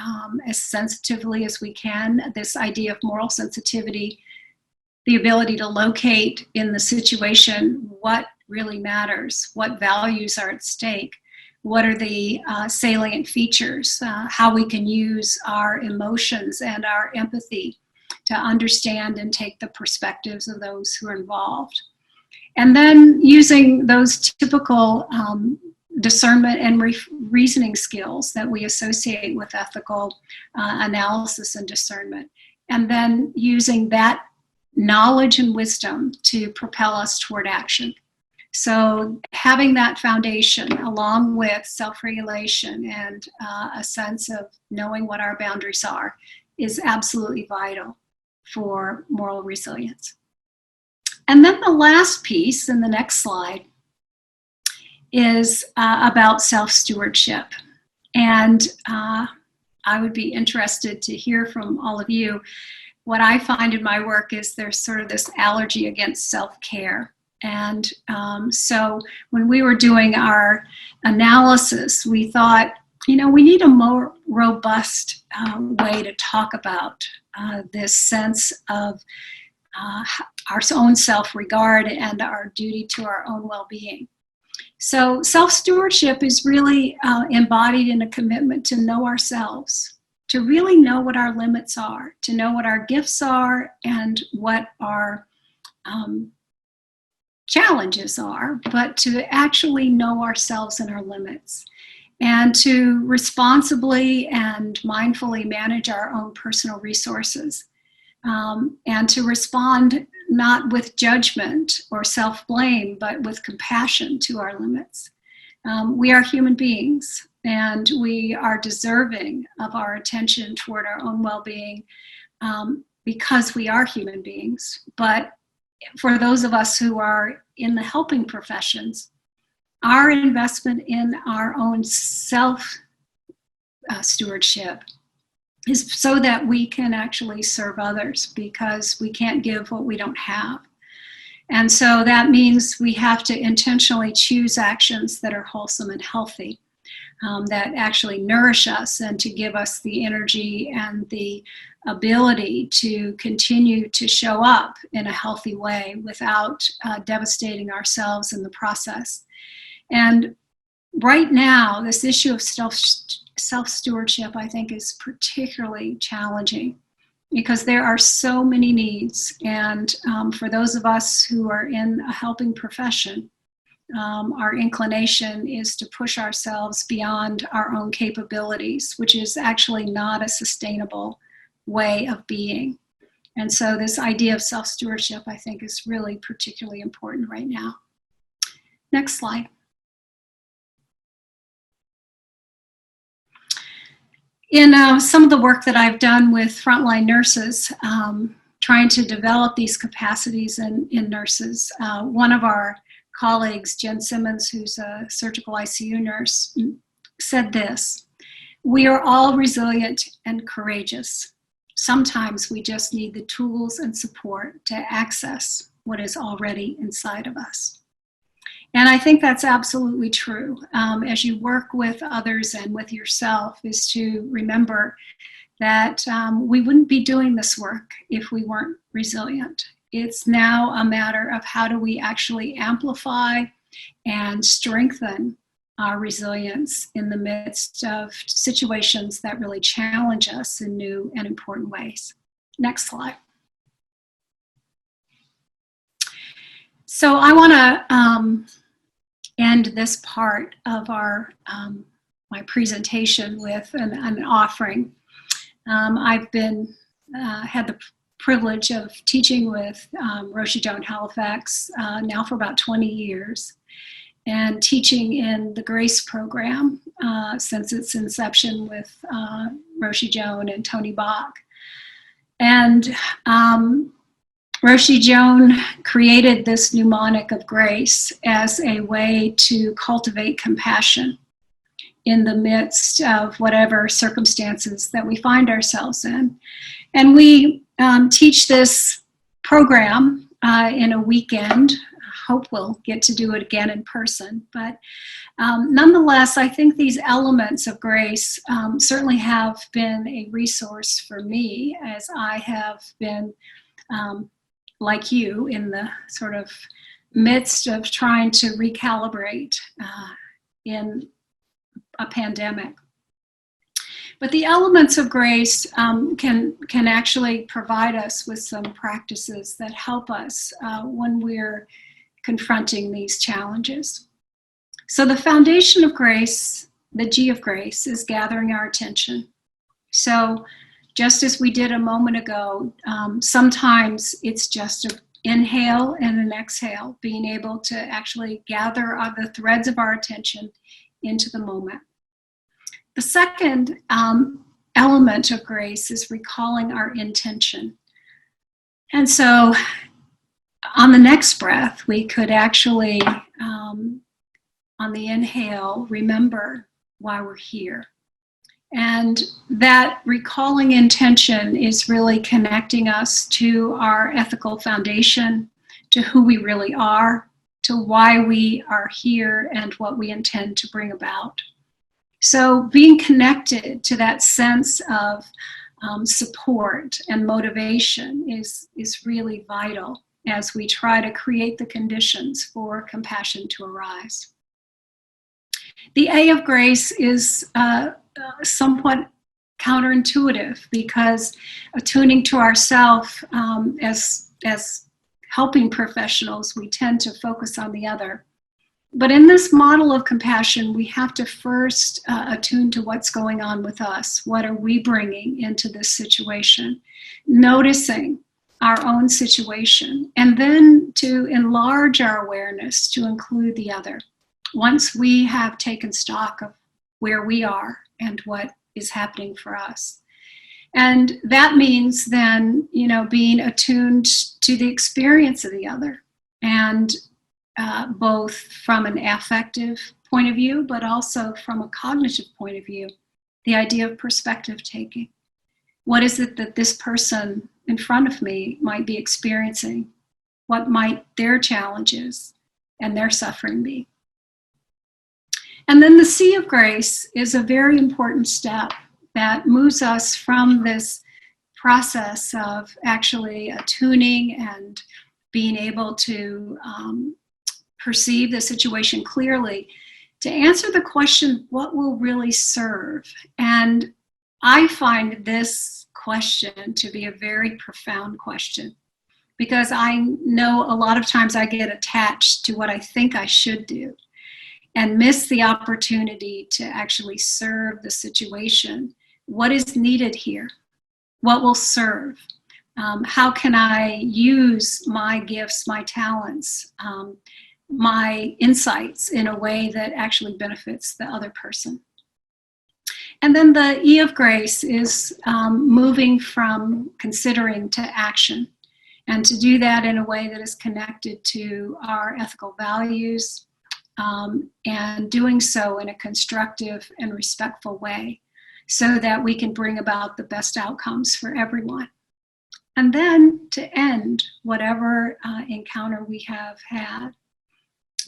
as sensitively as we can. This idea of moral sensitivity, the ability to locate in the situation what really matters, what values are at stake, what are the salient features, how we can use our emotions and our empathy to understand and take the perspectives of those who are involved. And then using those typical discernment and reasoning skills that we associate with ethical analysis and discernment. And then using that knowledge and wisdom to propel us toward action. So having that foundation along with self-regulation and a sense of knowing what our boundaries are is absolutely vital for moral resilience. And then the last piece in the next slide is about self-stewardship. And I would be interested to hear from all of you. What I find in my work is there's sort of this allergy against self-care. And so when we were doing our analysis, we thought, we need a more robust way to talk about this sense of our own self-regard and our duty to our own well-being. So self-stewardship is really embodied in a commitment to know ourselves, to really know what our limits are, to know what our gifts are and what our challenges are, but to actually know ourselves and our limits, and to responsibly and mindfully manage our own personal resources, and to respond not with judgment or self-blame, but with compassion to our limits. We are human beings, and we are deserving of our attention toward our own well-being because we are human beings. But for those of us who are in the helping professions, our investment in our own self-stewardship is so that we can actually serve others, because we can't give what we don't have. And so that means we have to intentionally choose actions that are wholesome and healthy, that actually nourish us and to give us the energy and the ability to continue to show up in a healthy way without devastating ourselves in the process. And right now, this issue of self-stewardship, I think, is particularly challenging because there are so many needs. And for those of us who are in a helping profession, our inclination is to push ourselves beyond our own capabilities, which is actually not a sustainable way of being. And so this idea of self-stewardship, I think, is really particularly important right now. Next slide. In some of the work that I've done with frontline nurses, trying to develop these capacities in nurses, one of our colleagues, Jen Simmons, who's a surgical ICU nurse, said this: "We are all resilient and courageous. Sometimes we just need the tools and support to access what is already inside of us." And I think that's absolutely true. As you work with others and with yourself, is to remember that we wouldn't be doing this work if we weren't resilient. It's now a matter of how do we actually amplify and strengthen our resilience in the midst of situations that really challenge us in new and important ways. Next slide. So I want to end this part of our my presentation with an offering. I've been had the privilege of teaching with Roshi Joan Halifax now for about 20 years, and teaching in the GRACE program since its inception with Roshi Joan and Tony Bach. And Roshi Joan created this mnemonic of grace as a way to cultivate compassion in the midst of whatever circumstances that we find ourselves in. And we teach this program in a weekend. I hope we'll get to do it again in person. But nonetheless, I think these elements of grace certainly have been a resource for me, as I have been like you, in the sort of midst of trying to recalibrate in a pandemic. But the elements of grace can actually provide us with some practices that help us when we're confronting these challenges. So the foundation of grace, the G of grace, is gathering our attention. So just as we did a moment ago, sometimes it's just an inhale and an exhale, being able to actually gather the threads of our attention into the moment. The second element of grace is recalling our intention. And so on the next breath, we could actually, on the inhale, remember why we're here. And that recalling intention is really connecting us to our ethical foundation, to who we really are, to why we are here, and what we intend to bring about. So being connected to that sense of support and motivation is really vital as we try to create the conditions for compassion to arise. The A of grace is somewhat counterintuitive, because attuning to ourself as helping professionals, we tend to focus on the other. But in this model of compassion, we have to first attune to what's going on with us. What are we bringing into this situation? Noticing our own situation, and then to enlarge our awareness to include the other. Once we have taken stock of where we are and what is happening for us. And that means then, being attuned to the experience of the other, and both from an affective point of view, but also from a cognitive point of view, the idea of perspective taking. What is it that this person in front of me might be experiencing? What might their challenges and their suffering be? And then the C of grace is a very important step that moves us from this process of actually attuning and being able to perceive the situation clearly, to answer the question, what will really serve? And I find this question to be a very profound question, because I know a lot of times I get attached to what I think I should do and miss the opportunity to actually serve the situation. What is needed here? What will serve? How can I use my gifts, my talents, my insights in a way that actually benefits the other person? And then the E of grace is moving from considering to action, and to do that in a way that is connected to our ethical values, and doing so in a constructive and respectful way, so that we can bring about the best outcomes for everyone. And then to end whatever encounter we have had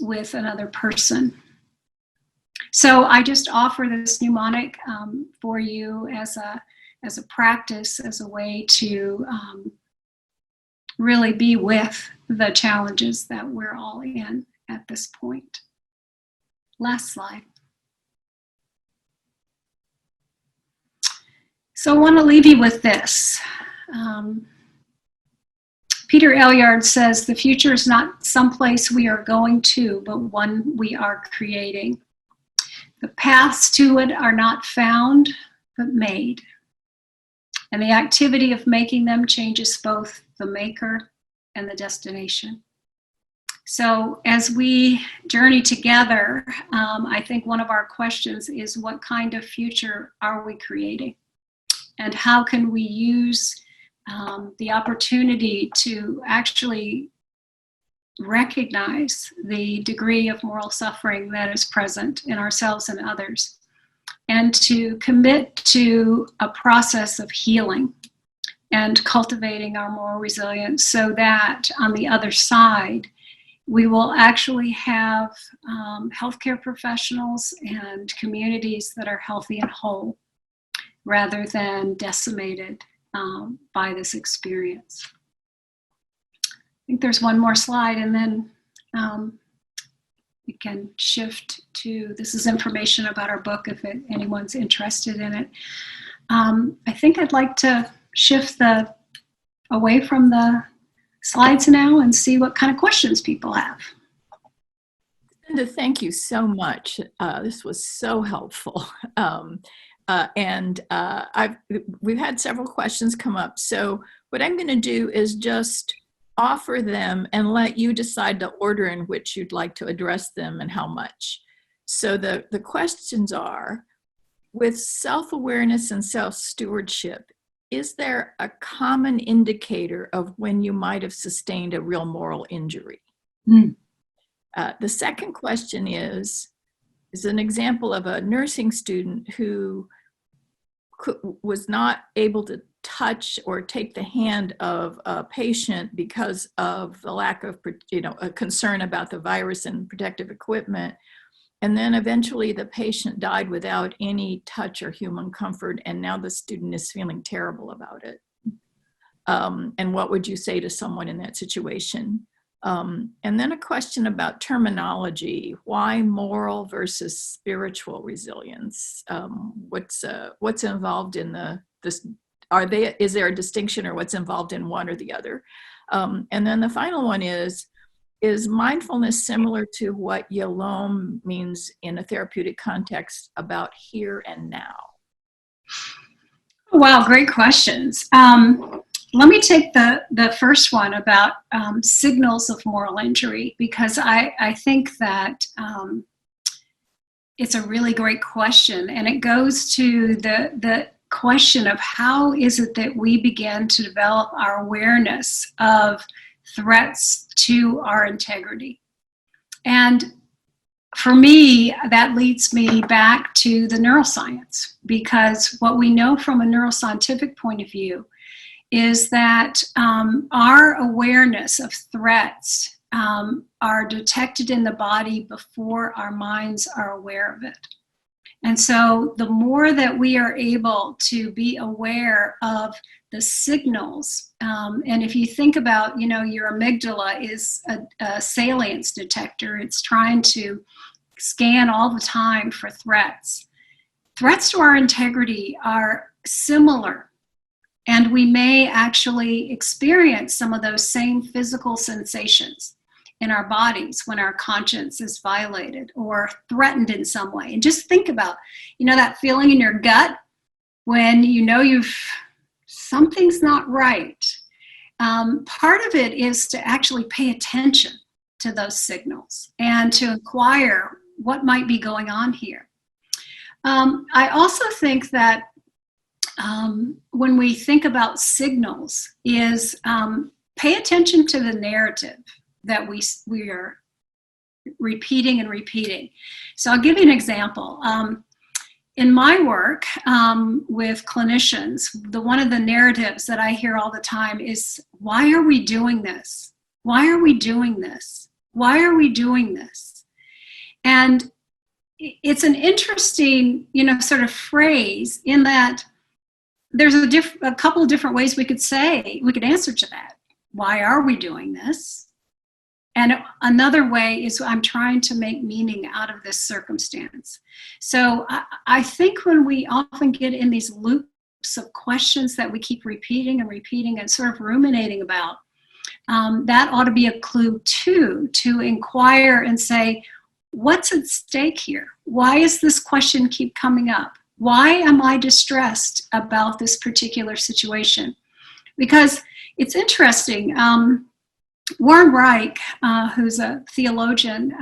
with another person. So I just offer this mnemonic for you as a practice, as a way to really be with the challenges that we're all in at this point. Last slide. So I want to leave you with this. Peter Elyard says, the future is not someplace we are going to, but one we are creating. The paths to it are not found, but made. And the activity of making them changes both the maker and the destination. So as we journey together, I think one of our questions is, what kind of future are we creating? And how can we use the opportunity to actually recognize the degree of moral suffering that is present in ourselves and others, and to commit to a process of healing and cultivating our moral resilience, so that on the other side, we will actually have healthcare professionals and communities that are healthy and whole, rather than decimated by this experience. I think there's one more slide, and then we can shift to, this is information about our book if anyone's interested in it. I think I'd like to shift away from the slides now and see what kind of questions people have. Cynda, thank you so much. This was so helpful. We've had several questions come up. So what I'm going to do is just offer them and let you decide the order in which you'd like to address them and how much. So the questions are, with self-awareness and self-stewardship, is there a common indicator of when you might have sustained a real moral injury? The second question is an example of a nursing student who was not able to touch or take the hand of a patient because of the lack of, a concern about the virus and protective equipment. And then eventually the patient died without any touch or human comfort, and now the student is feeling terrible about it. And what would you say to someone in that situation? And then a question about terminology. Why moral versus spiritual resilience? What's involved in this? Is there a distinction, or what's involved in one or the other? And then the final one is mindfulness similar to what yalom means in a therapeutic context about here and now? Wow, great questions. Let me take the first one about signals of moral injury, because I think that it's a really great question, and it goes to the question of how is it that we begin to develop our awareness of threats to our integrity. And for me, that leads me back to the neuroscience, because what we know from a neuroscientific point of view is that our awareness of threats are detected in the body before our minds are aware of it. And so the more that we are able to be aware of the signals, and if you think about, your amygdala is a salience detector. It's trying to scan all the time for threats. Threats to our integrity are similar, and we may actually experience some of those same physical sensations in our bodies when our conscience is violated or threatened in some way. And just think about, that feeling in your gut when something's not right. Part of it is to actually pay attention to those signals and to inquire what might be going on here. I also think that when we think about signals is pay attention to the narrative that we are repeating and repeating. So I'll give you an example. In my work with clinicians, one of the narratives that I hear all the time is, why are we doing this? Why are we doing this? Why are we doing this? And it's an interesting, sort of phrase, in that there's a couple of different ways we could answer to that. Why are we doing this? And another way is, I'm trying to make meaning out of this circumstance. So I think when we often get in these loops of questions that we keep repeating and repeating and sort of ruminating about, that ought to be a clue too, to inquire and say, what's at stake here? Why does this question keep coming up? Why am I distressed about this particular situation? Because it's interesting. Warren Reich, who's a theologian,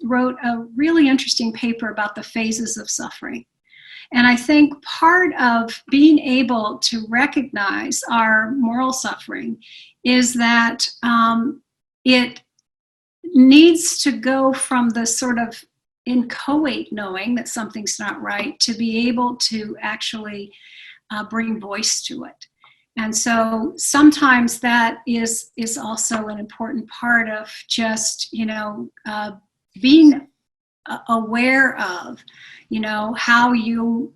wrote a really interesting paper about the phases of suffering. And I think part of being able to recognize our moral suffering is that it needs to go from the sort of inchoate knowing that something's not right to be able to actually bring voice to it. And so sometimes that is also an important part of just, being aware of, how you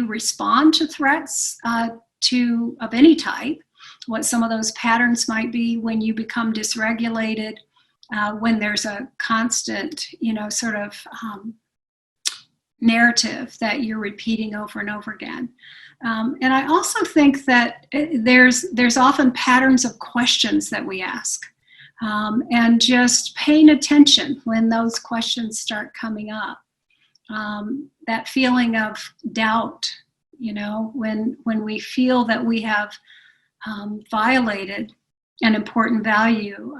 respond to threats of any type, what some of those patterns might be when you become dysregulated, when there's a constant, sort of narrative that you're repeating over and over again. And I also think that there's often patterns of questions that we ask, and just paying attention when those questions start coming up. That feeling of doubt You know, when we feel that we have violated an important value,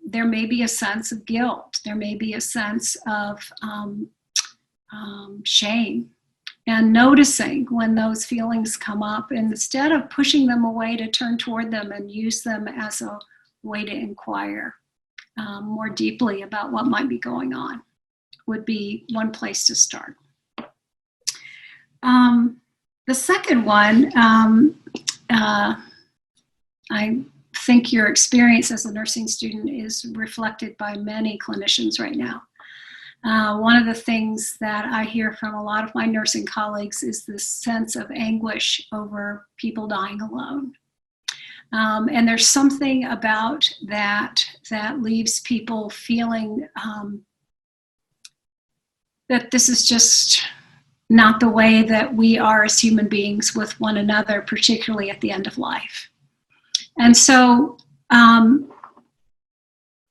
there may be a sense of guilt. There may be a sense of shame. And noticing when those feelings come up, and instead of pushing them away, to turn toward them and use them as a way to inquire more deeply about what might be going on, would be one place to start. The second one, I think your experience as a nursing student is reflected by many clinicians right now. One of the things that I hear from a lot of my nursing colleagues is this sense of anguish over people dying alone. And there's something about that leaves people feeling that this is just not the way that we are as human beings with one another, particularly at the end of life. And so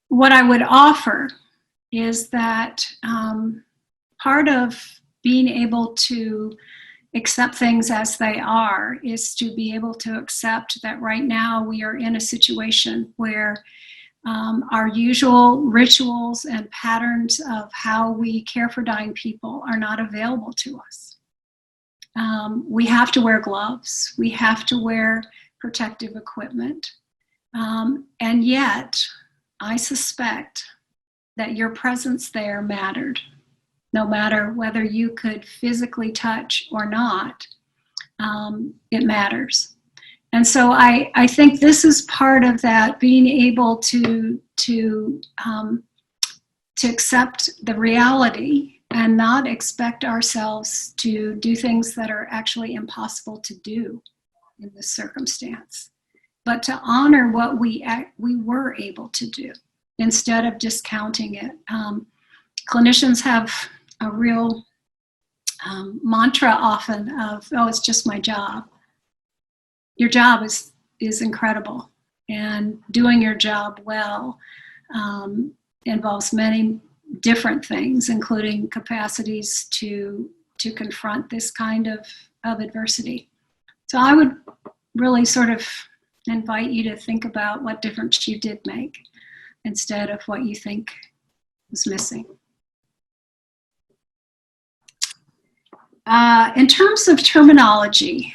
what I would offer is that part of being able to accept things as they are is to be able to accept that right now we are in a situation where our usual rituals and patterns of how we care for dying people are not available to us. We have to wear gloves. We have to wear protective equipment. And yet, I suspect that your presence there mattered. No matter whether you could physically touch or not, it matters. And so I think this is part of that, being able to accept the reality and not expect ourselves to do things that are actually impossible to do in this circumstance, but to honor what we were able to do instead of discounting it. Clinicians have a real mantra often of, oh, it's just my job. Your job is incredible, and doing your job well involves many different things, including capacities to confront this kind of adversity. So I would really sort of invite you to think about what difference you did make instead of what you think was missing. In terms of terminology,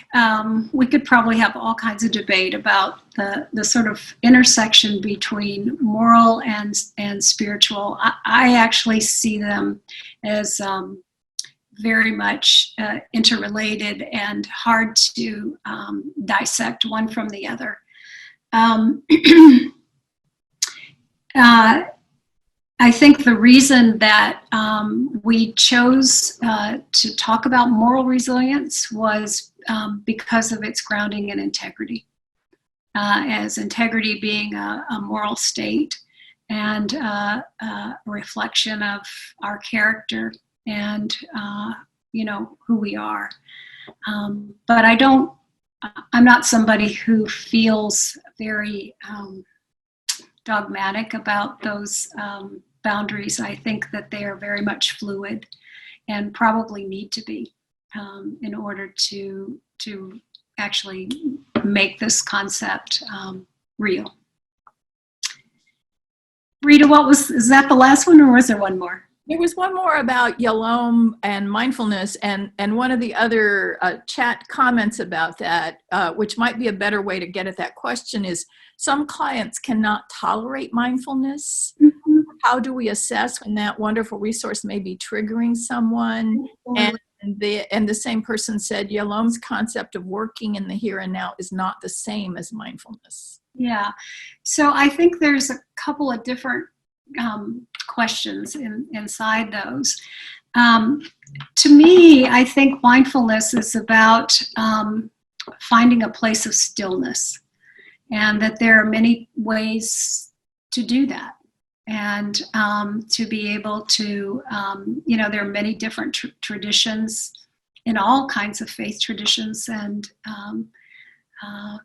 we could probably have all kinds of debate about the sort of intersection between moral and spiritual. I actually see them as very much interrelated and hard to dissect one from the other. I think the reason that we chose to talk about moral resilience was because of its grounding in integrity, as integrity being a moral state and a reflection of our character and who we are. But I'm not somebody who feels very dogmatic about those boundaries. I think that they are very much fluid and probably need to be in order to actually make this concept real. Rita, is that the last one, or was there one more? There was one more about Yalom and mindfulness, and one of the other chat comments about that, which might be a better way to get at that question, is some clients cannot tolerate mindfulness. Mm-hmm. How do we assess when that wonderful resource may be triggering someone? Mm-hmm. And the same person said Yalom's concept of working in the here and now is not the same as mindfulness. Yeah, so I think there's a couple of different questions inside those. To me, I think mindfulness is about finding a place of stillness, and that there are many ways to do that. And to be able to, there are many different traditions in all kinds of faith traditions and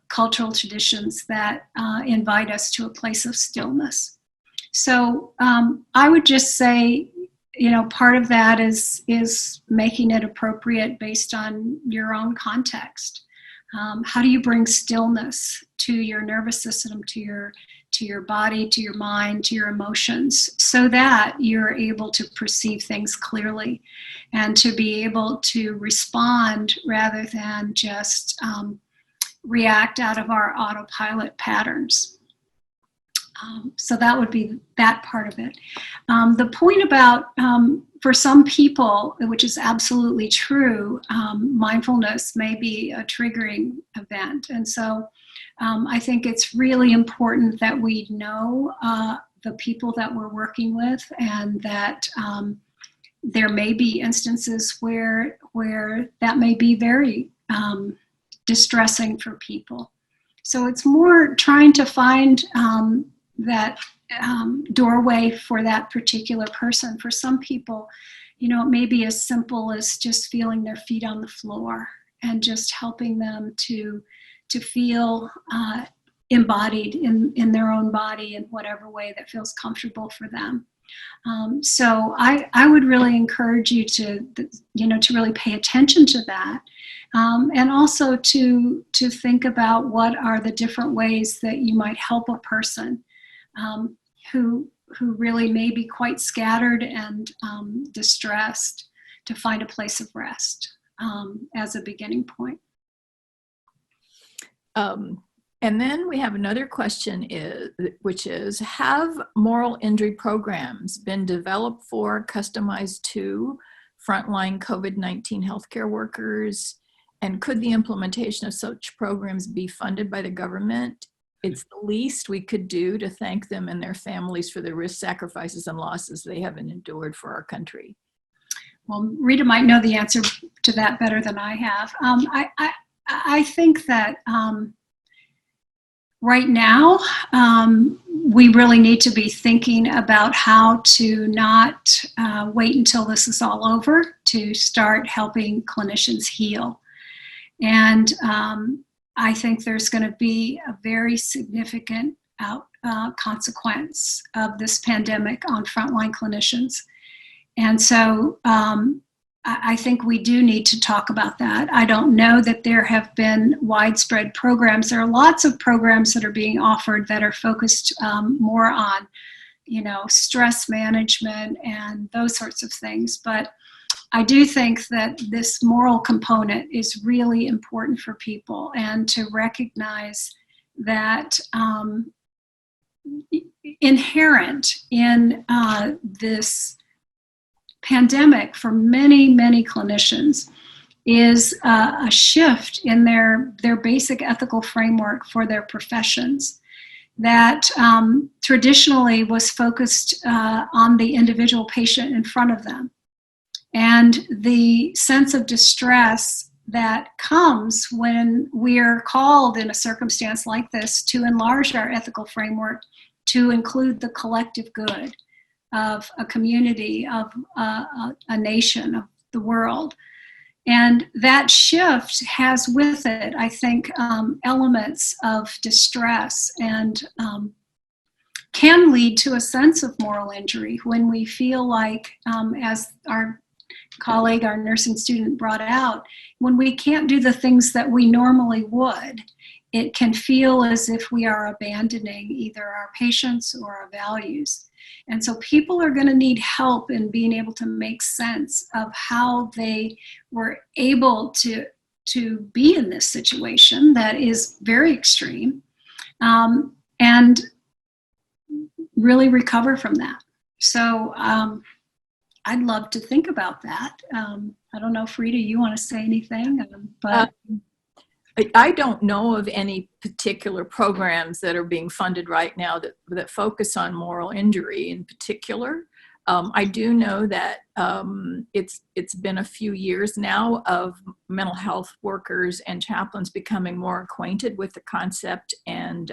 cultural traditions that invite us to a place of stillness. So I would just say, part of that is making it appropriate based on your own context. How do you bring stillness to your nervous system, to your body, to your mind, to your emotions, so that you're able to perceive things clearly and to be able to respond rather than just react out of our autopilot patterns. So that would be that part of it. The point about, for some people, which is absolutely true, mindfulness may be a triggering event. And so I think it's really important that we know the people that we're working with, and that there may be instances where that may be very distressing for people. So it's more trying to find that doorway for that particular person. For some people, it may be as simple as just feeling their feet on the floor and just helping them to feel embodied in their own body in whatever way that feels comfortable for them. So I would really encourage you to really pay attention to that. And also to think about what are the different ways that you might help a person who really may be quite scattered and distressed, to find a place of rest as a beginning point. And then we have another question, which is, have moral injury programs been developed for, customized to frontline COVID-19 healthcare workers? And could the implementation of such programs be funded by the government? It's the least we could do to thank them and their families for the risk, sacrifices, and losses they have endured for our country. Well, Rita might know the answer to that better than I have. I think that right now, we really need to be thinking about how to not wait until this is all over to start helping clinicians heal. And I think there's going to be a very significant consequence of this pandemic on frontline clinicians. And so I think we do need to talk about that. I don't know that there have been widespread programs. There are lots of programs that are being offered that are focused more on, stress management and those sorts of things. But I do think that this moral component is really important for people, and to recognize that inherent in this pandemic for many, many clinicians is a shift in their basic ethical framework for their professions that traditionally was focused on the individual patient in front of them. And the sense of distress that comes when we're called in a circumstance like this to enlarge our ethical framework to include the collective good of a community, of a nation, of the world. And that shift has with it, I think, elements of distress and can lead to a sense of moral injury when we feel like, as our colleague, our nursing student brought out, when we can't do the things that we normally would, it can feel as if we are abandoning either our patients or our values. And so people are going to need help in being able to make sense of how they were able to be in this situation that is very extreme, and really recover from that. So I'd love to think about that. I don't know if Rita, you want to say anything, but I don't know of any particular programs that are being funded right now that focus on moral injury in particular. I do know that it's been a few years now of mental health workers and chaplains becoming more acquainted with the concept and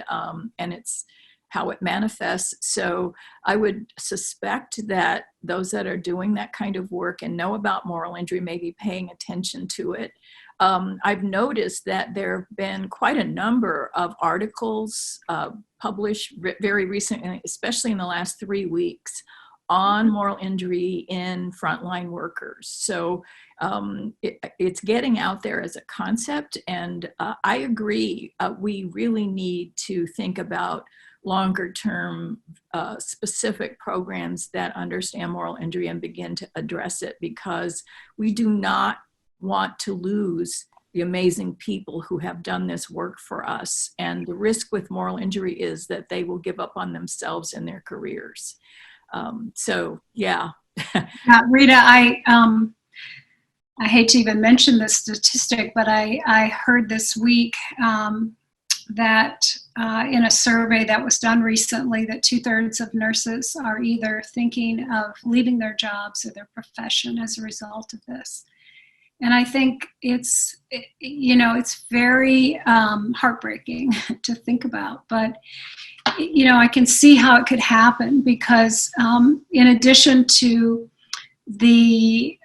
it's how it manifests. So I would suspect that those that are doing that kind of work and know about moral injury may be paying attention to it. I've noticed that there have been quite a number of articles published very recently, especially in the last 3 weeks, on moral injury in frontline workers. So it's getting out there as a concept, and I agree. We really need to think about longer term specific programs that understand moral injury and begin to address it, because we do not want to lose the amazing people who have done this work for us. And the risk with moral injury is that they will give up on themselves and their careers. So, yeah. Rita, I hate to even mention this statistic, but I heard this week that in a survey that was done recently, that 2/3 of nurses are either thinking of leaving their jobs or their profession as a result of this. And I think it's very heartbreaking to think about, but I can see how it could happen, because in addition to the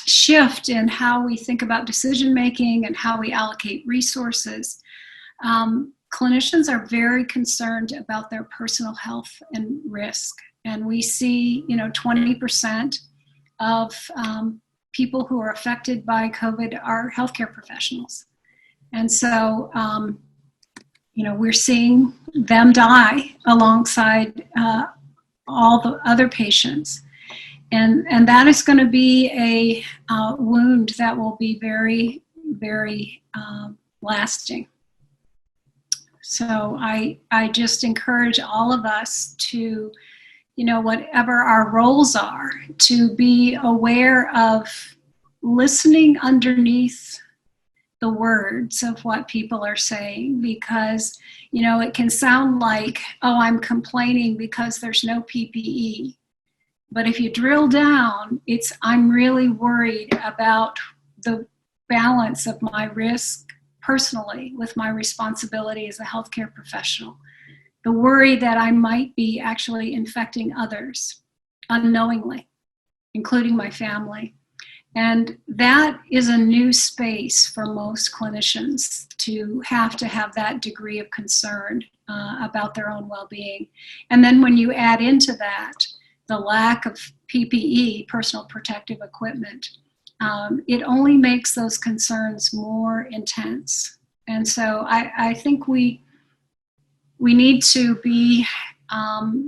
shift in how we think about decision making and how we allocate resources, clinicians are very concerned about their personal health and risk. And we see 20% of people who are affected by COVID are healthcare professionals. And so, we're seeing them die alongside all the other patients. And that is going to be a wound that will be very, very lasting. So I just encourage all of us to, whatever our roles are, to be aware of listening underneath the words of what people are saying, because, it can sound like, oh, I'm complaining because there's no PPE. But if you drill down, I'm really worried about the balance of my risk personally with my responsibility as a healthcare professional. The worry that I might be actually infecting others unknowingly, including my family. And that is a new space for most clinicians, to have that degree of concern about their own well-being. And then when you add into that the lack of PPE, personal protective equipment, it only makes those concerns more intense. And so I think we need to be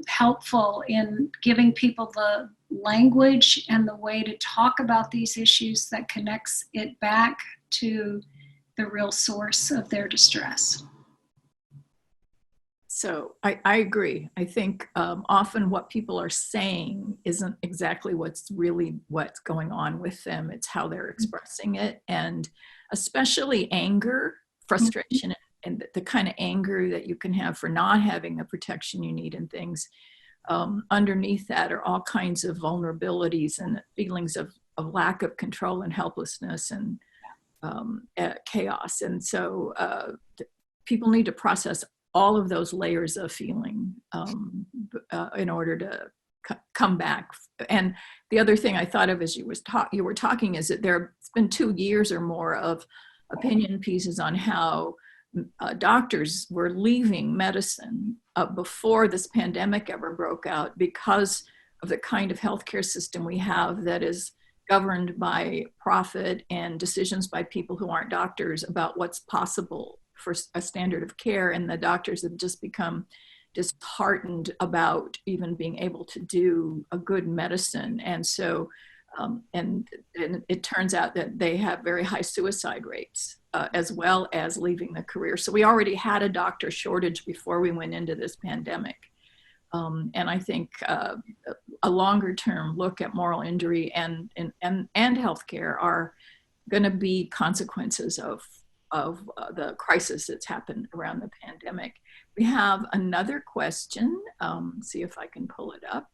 helpful in giving people the language and the way to talk about these issues that connects it back to the real source of their distress. So I agree. I think often what people are saying isn't exactly what's going on with them. It's how they're expressing it, and especially anger, frustration, and the kind of anger that you can have for not having the protection you need and things. Underneath that are all kinds of vulnerabilities and feelings of lack of control and helplessness and chaos. And so people need to process all of those layers of feeling in order to come back. And the other thing I thought of as you were talking is that there's been 2 years or more of opinion pieces on how doctors were leaving medicine before this pandemic ever broke out, because of the kind of healthcare system we have that is governed by profit and decisions by people who aren't doctors about what's possible for a standard of care. And the doctors have just become disheartened about even being able to do a good medicine. And so, and it turns out that they have very high suicide rates as well as leaving the career. So we already had a doctor shortage before we went into this pandemic. And I think a longer term look at moral injury and healthcare are going to be consequences of the crisis that's happened around the pandemic. We have another question. See if I can pull it up.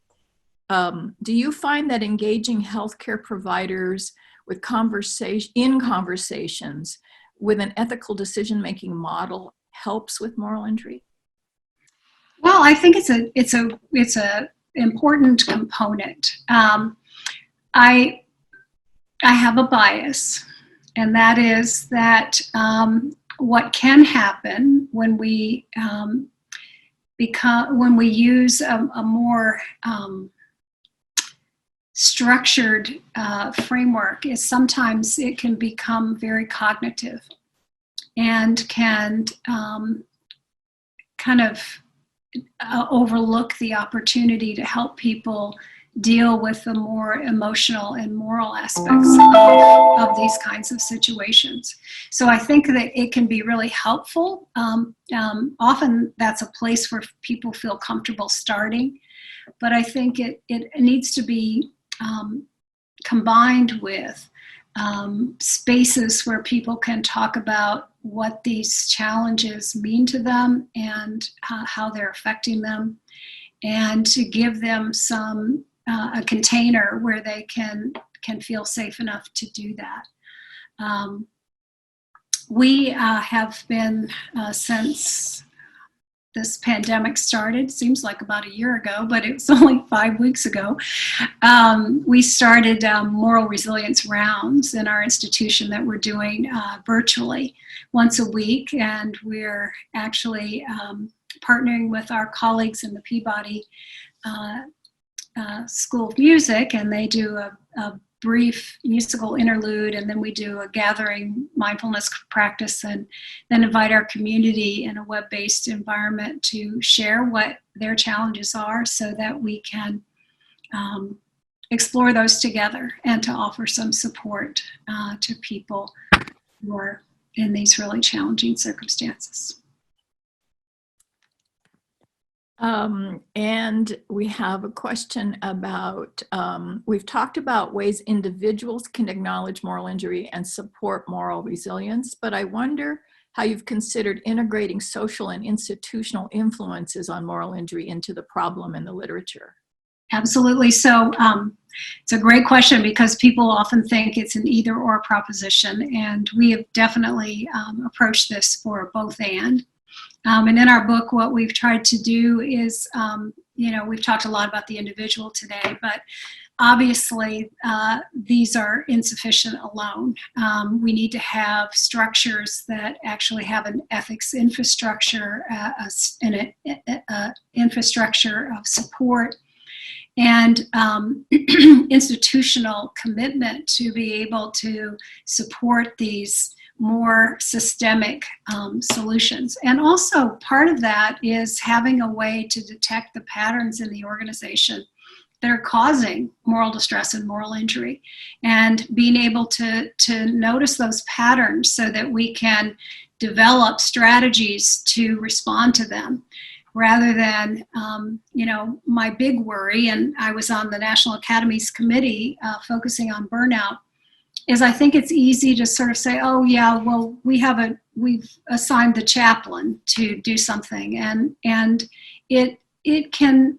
Do you find that engaging healthcare providers with conversations with an ethical decision-making model helps with moral injury? Well, I think it's a important component. I have a bias, and that is that what can happen when we when we use a more structured framework, is sometimes it can become very cognitive and can kind of overlook the opportunity to help people deal with the more emotional and moral aspects of these kinds of situations. So I think that it can be really helpful. Often that's a place where people feel comfortable starting, but I think it needs to be combined with spaces where people can talk about what these challenges mean to them and how they're affecting them, and to give them some a container where they can feel safe enough to do that. We have been, since this pandemic started, seems like about a year ago, but it was only 5 weeks ago, we started moral resilience rounds in our institution that we're doing virtually once a week, and we're actually partnering with our colleagues in the Peabody School of Music, and they do a brief musical interlude, and then we do a gathering mindfulness practice, and then invite our community in a web-based environment to share what their challenges are so that we can explore those together and to offer some support to people who are in these really challenging circumstances. And we have a question about, we've talked about ways individuals can acknowledge moral injury and support moral resilience, but I wonder how you've considered integrating social and institutional influences on moral injury into the problem in the literature. Absolutely. So it's a great question, because people often think it's an either or proposition, and we have definitely approached this for both and. And in our book, what we've tried to do is, we've talked a lot about the individual today, but obviously these are insufficient alone. We need to have structures that actually have an ethics infrastructure, an infrastructure of support, and institutional commitment to be able to support these more systemic solutions. And also part of that is having a way to detect the patterns in the organization that are causing moral distress and moral injury, and being able to notice those patterns so that we can develop strategies to respond to them, rather than, my big worry, and I was on the National Academy's committee focusing on burnout, is I think it's easy to sort of say, oh yeah, well, we've assigned the chaplain to do something, and it can,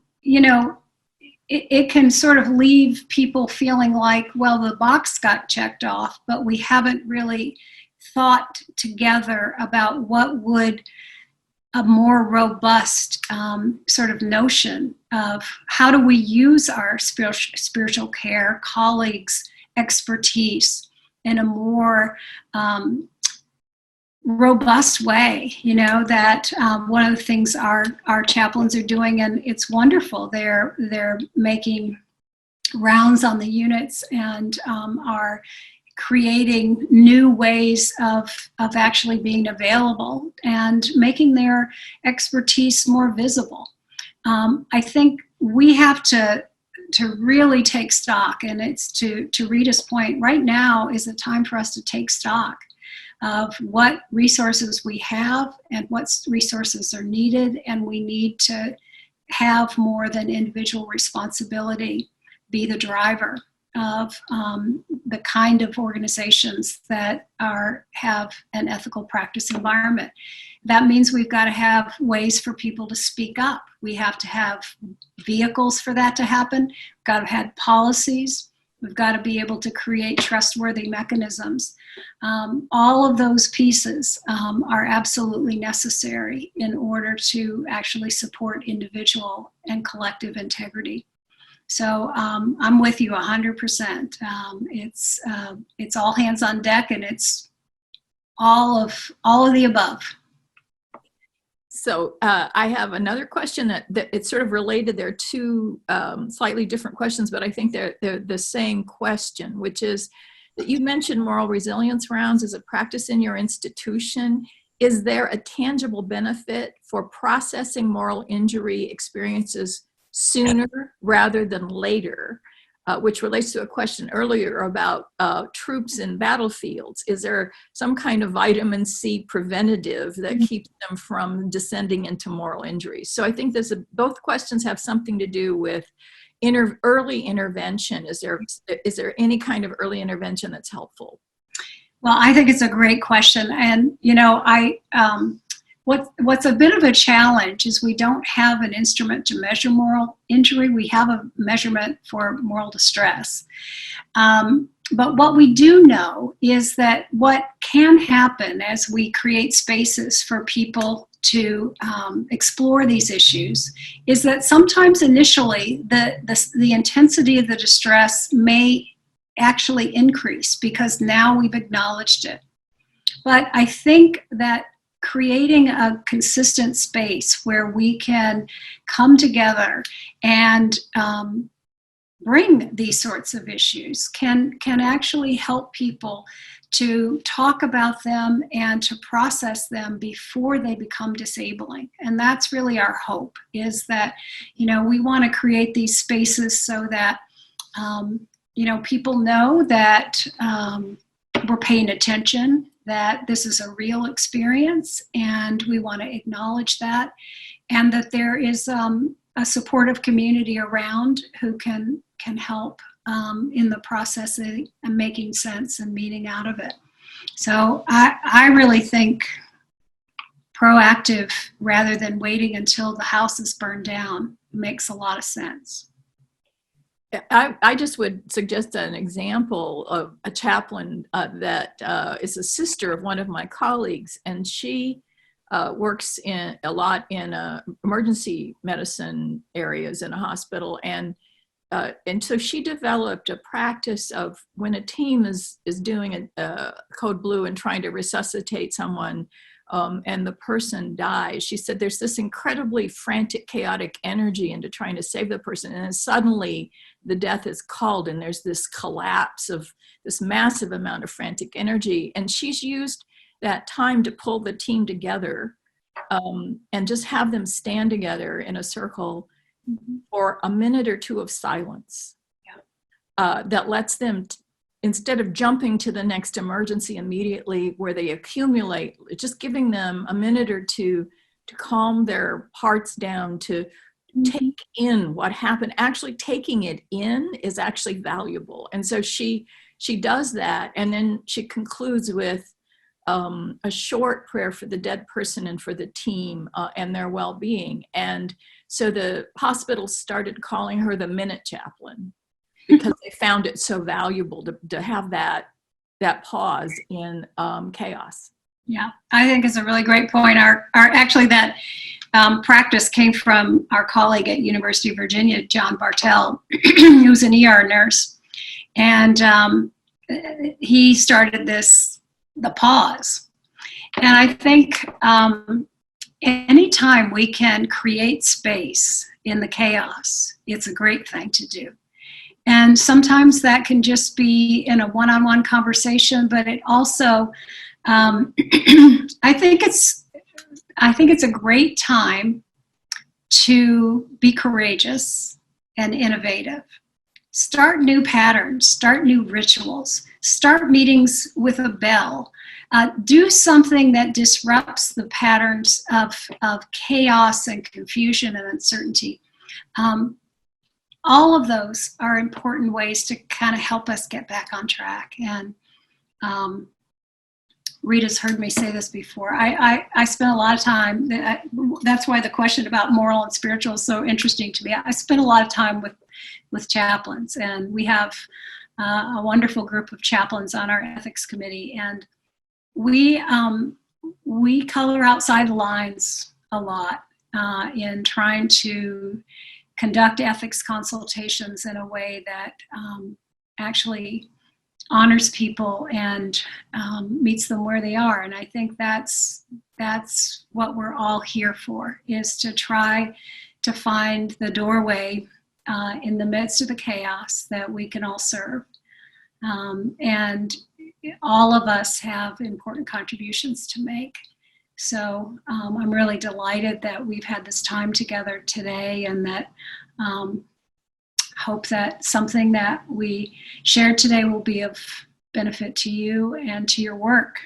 it can sort of leave people feeling like, well, the box got checked off, but we haven't really thought together about what would a more robust sort of notion of how do we use our spiritual care colleagues' expertise in a more robust way, that one of the things our chaplains are doing, and it's wonderful, they're making rounds on the units and are creating new ways of actually being available and making their expertise more visible. I think we have to really take stock, and it's to Rita's point, right now is a time for us to take stock of what resources we have and what resources are needed, and we need to have more than individual responsibility be the driver of the kind of organizations that have an ethical practice environment. That means we've got to have ways for people to speak up. We have to have vehicles for that to happen. We've got to have policies. We've got to be able to create trustworthy mechanisms. All of those pieces are absolutely necessary in order to actually support individual and collective integrity. So I'm with you 100%. It's all hands on deck, and it's all of the above. So I have another question that it's sort of related. They're two slightly different questions, but I think they're the same question, which is that you mentioned moral resilience rounds as a practice in your institution. Is there a tangible benefit for processing moral injury experiences sooner rather than later? Which relates to a question earlier about troops in battlefields. Is there some kind of vitamin C preventative that keeps them from descending into moral injuries? So I think both questions have something to do with early intervention. Is there any kind of early intervention that's helpful? Well, I think it's a great question. And, what's a bit of a challenge is we don't have an instrument to measure moral injury. We have a measurement for moral distress. But what we do know is that what can happen as we create spaces for people to explore these issues is that sometimes initially the intensity of the distress may actually increase because now we've acknowledged it. But I think that creating a consistent space where we can come together and bring these sorts of issues can actually help people to talk about them and to process them before they become disabling. And that's really our hope, is that, we want to create these spaces so that, people know that we're paying attention, that this is a real experience, and we want to acknowledge that, and that there is a supportive community around who can help in the process of making sense and meaning out of it. So I really think proactive rather than waiting until the house is burned down makes a lot of sense. I just would suggest an example of a chaplain that is a sister of one of my colleagues, and she works a lot in emergency medicine areas in a hospital, and so she developed a practice of when a team is doing a code blue and trying to resuscitate someone, and the person dies. She said there's this incredibly frantic, chaotic energy into trying to save the person, and then suddenly the death is called, and there's this collapse of this massive amount of frantic energy. And she's used that time to pull the team together and just have them stand together in a circle for a minute or two of silence. That lets them, instead of jumping to the next emergency immediately where they accumulate, just giving them a minute or two to calm their hearts down, to take in what happened. Actually taking it in is actually valuable. And so she does that, and then she concludes with a short prayer for the dead person and for the team and their well-being. And so the hospital started calling her the Minute Chaplain, because they found it so valuable to have that pause in chaos. Yeah, I think it's a really great point. Our actually that practice came from our colleague at University of Virginia, John Bartell, who was an ER nurse, and he started the pause. And I think anytime we can create space in the chaos, it's a great thing to do. And sometimes that can just be in a one-on-one conversation, but it also, I think it's a great time to be courageous and innovative. Start new patterns, start new rituals, start meetings with a bell. Do something that disrupts the patterns of chaos and confusion and uncertainty. All of those are important ways to kind of help us get back on track. And Rita's heard me say this before. I spent a lot of time, that's why the question about moral and spiritual is so interesting to me. I spent a lot of time with chaplains, and we have a wonderful group of chaplains on our ethics committee. And we color outside the lines a lot in trying to conduct ethics consultations in a way that actually honors people and meets them where they are. And I think that's that's what we're all here for, is to try to find the doorway in the midst of the chaos that we can all serve. And all of us have important contributions to make. So I'm really delighted that we've had this time together today, and that hope that something that we shared today will be of benefit to you and to your work.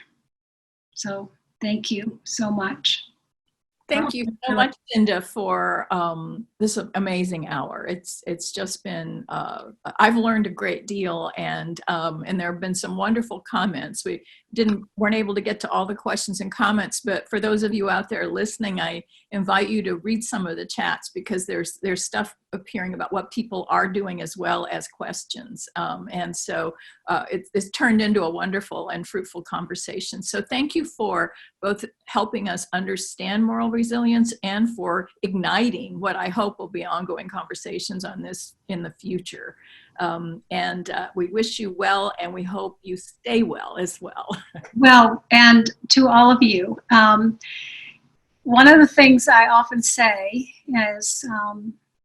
So thank you so much. Thank you so much, Cynda, for this amazing hour. It's just been, I've learned a great deal, and there have been some wonderful comments. We weren't able to get to all the questions and comments, but for those of you out there listening, I invite you to read some of the chats, because there's stuff appearing about what people are doing as well as questions. And so it's turned into a wonderful and fruitful conversation. So thank you for both helping us understand moral resilience and for igniting what I hope will be ongoing conversations on this in the future. And we wish you well, and we hope you stay well as well. Well, and to all of you, one of the things I often say is,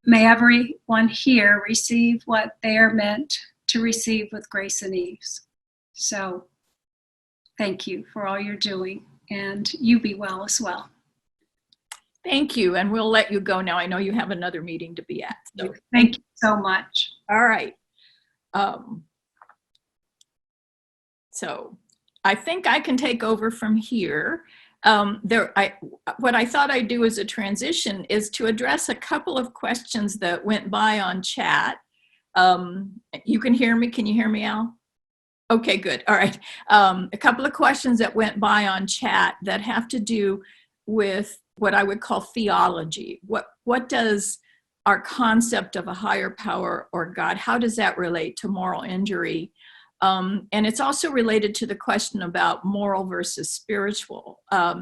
may everyone here receive what they are meant to receive with grace and ease. So thank you for all you're doing, and you be well as well. Thank you, and we'll let you go now. I know you have another meeting to be at. So thank you so much. All right. So I think I can take over from here. What I thought I'd do as a transition is to address a couple of questions that went by on chat. You can hear me? Can you hear me, Al? Okay, good. All right. A couple of questions that went by on chat that have to do with what I would call theology. What does our concept of a higher power or God, how does that relate to moral injury? And it's also related to the question about moral versus spiritual. A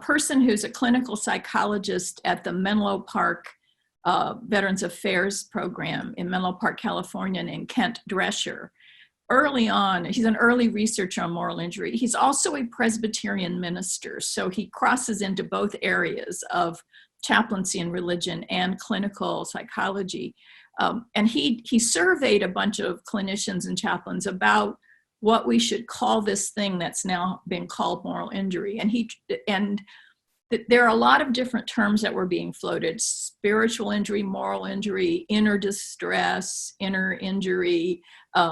person who's a clinical psychologist at the Menlo Park Veterans Affairs program in Menlo Park, California, named Kent Drescher. Early on, he's an early researcher on moral injury. He's also a Presbyterian minister, so he crosses into both areas of chaplaincy and religion and clinical psychology. And he surveyed a bunch of clinicians and chaplains about what we should call this thing that's now been called moral injury. And there are a lot of different terms that were being floated: spiritual injury, moral injury, inner distress, inner injury, a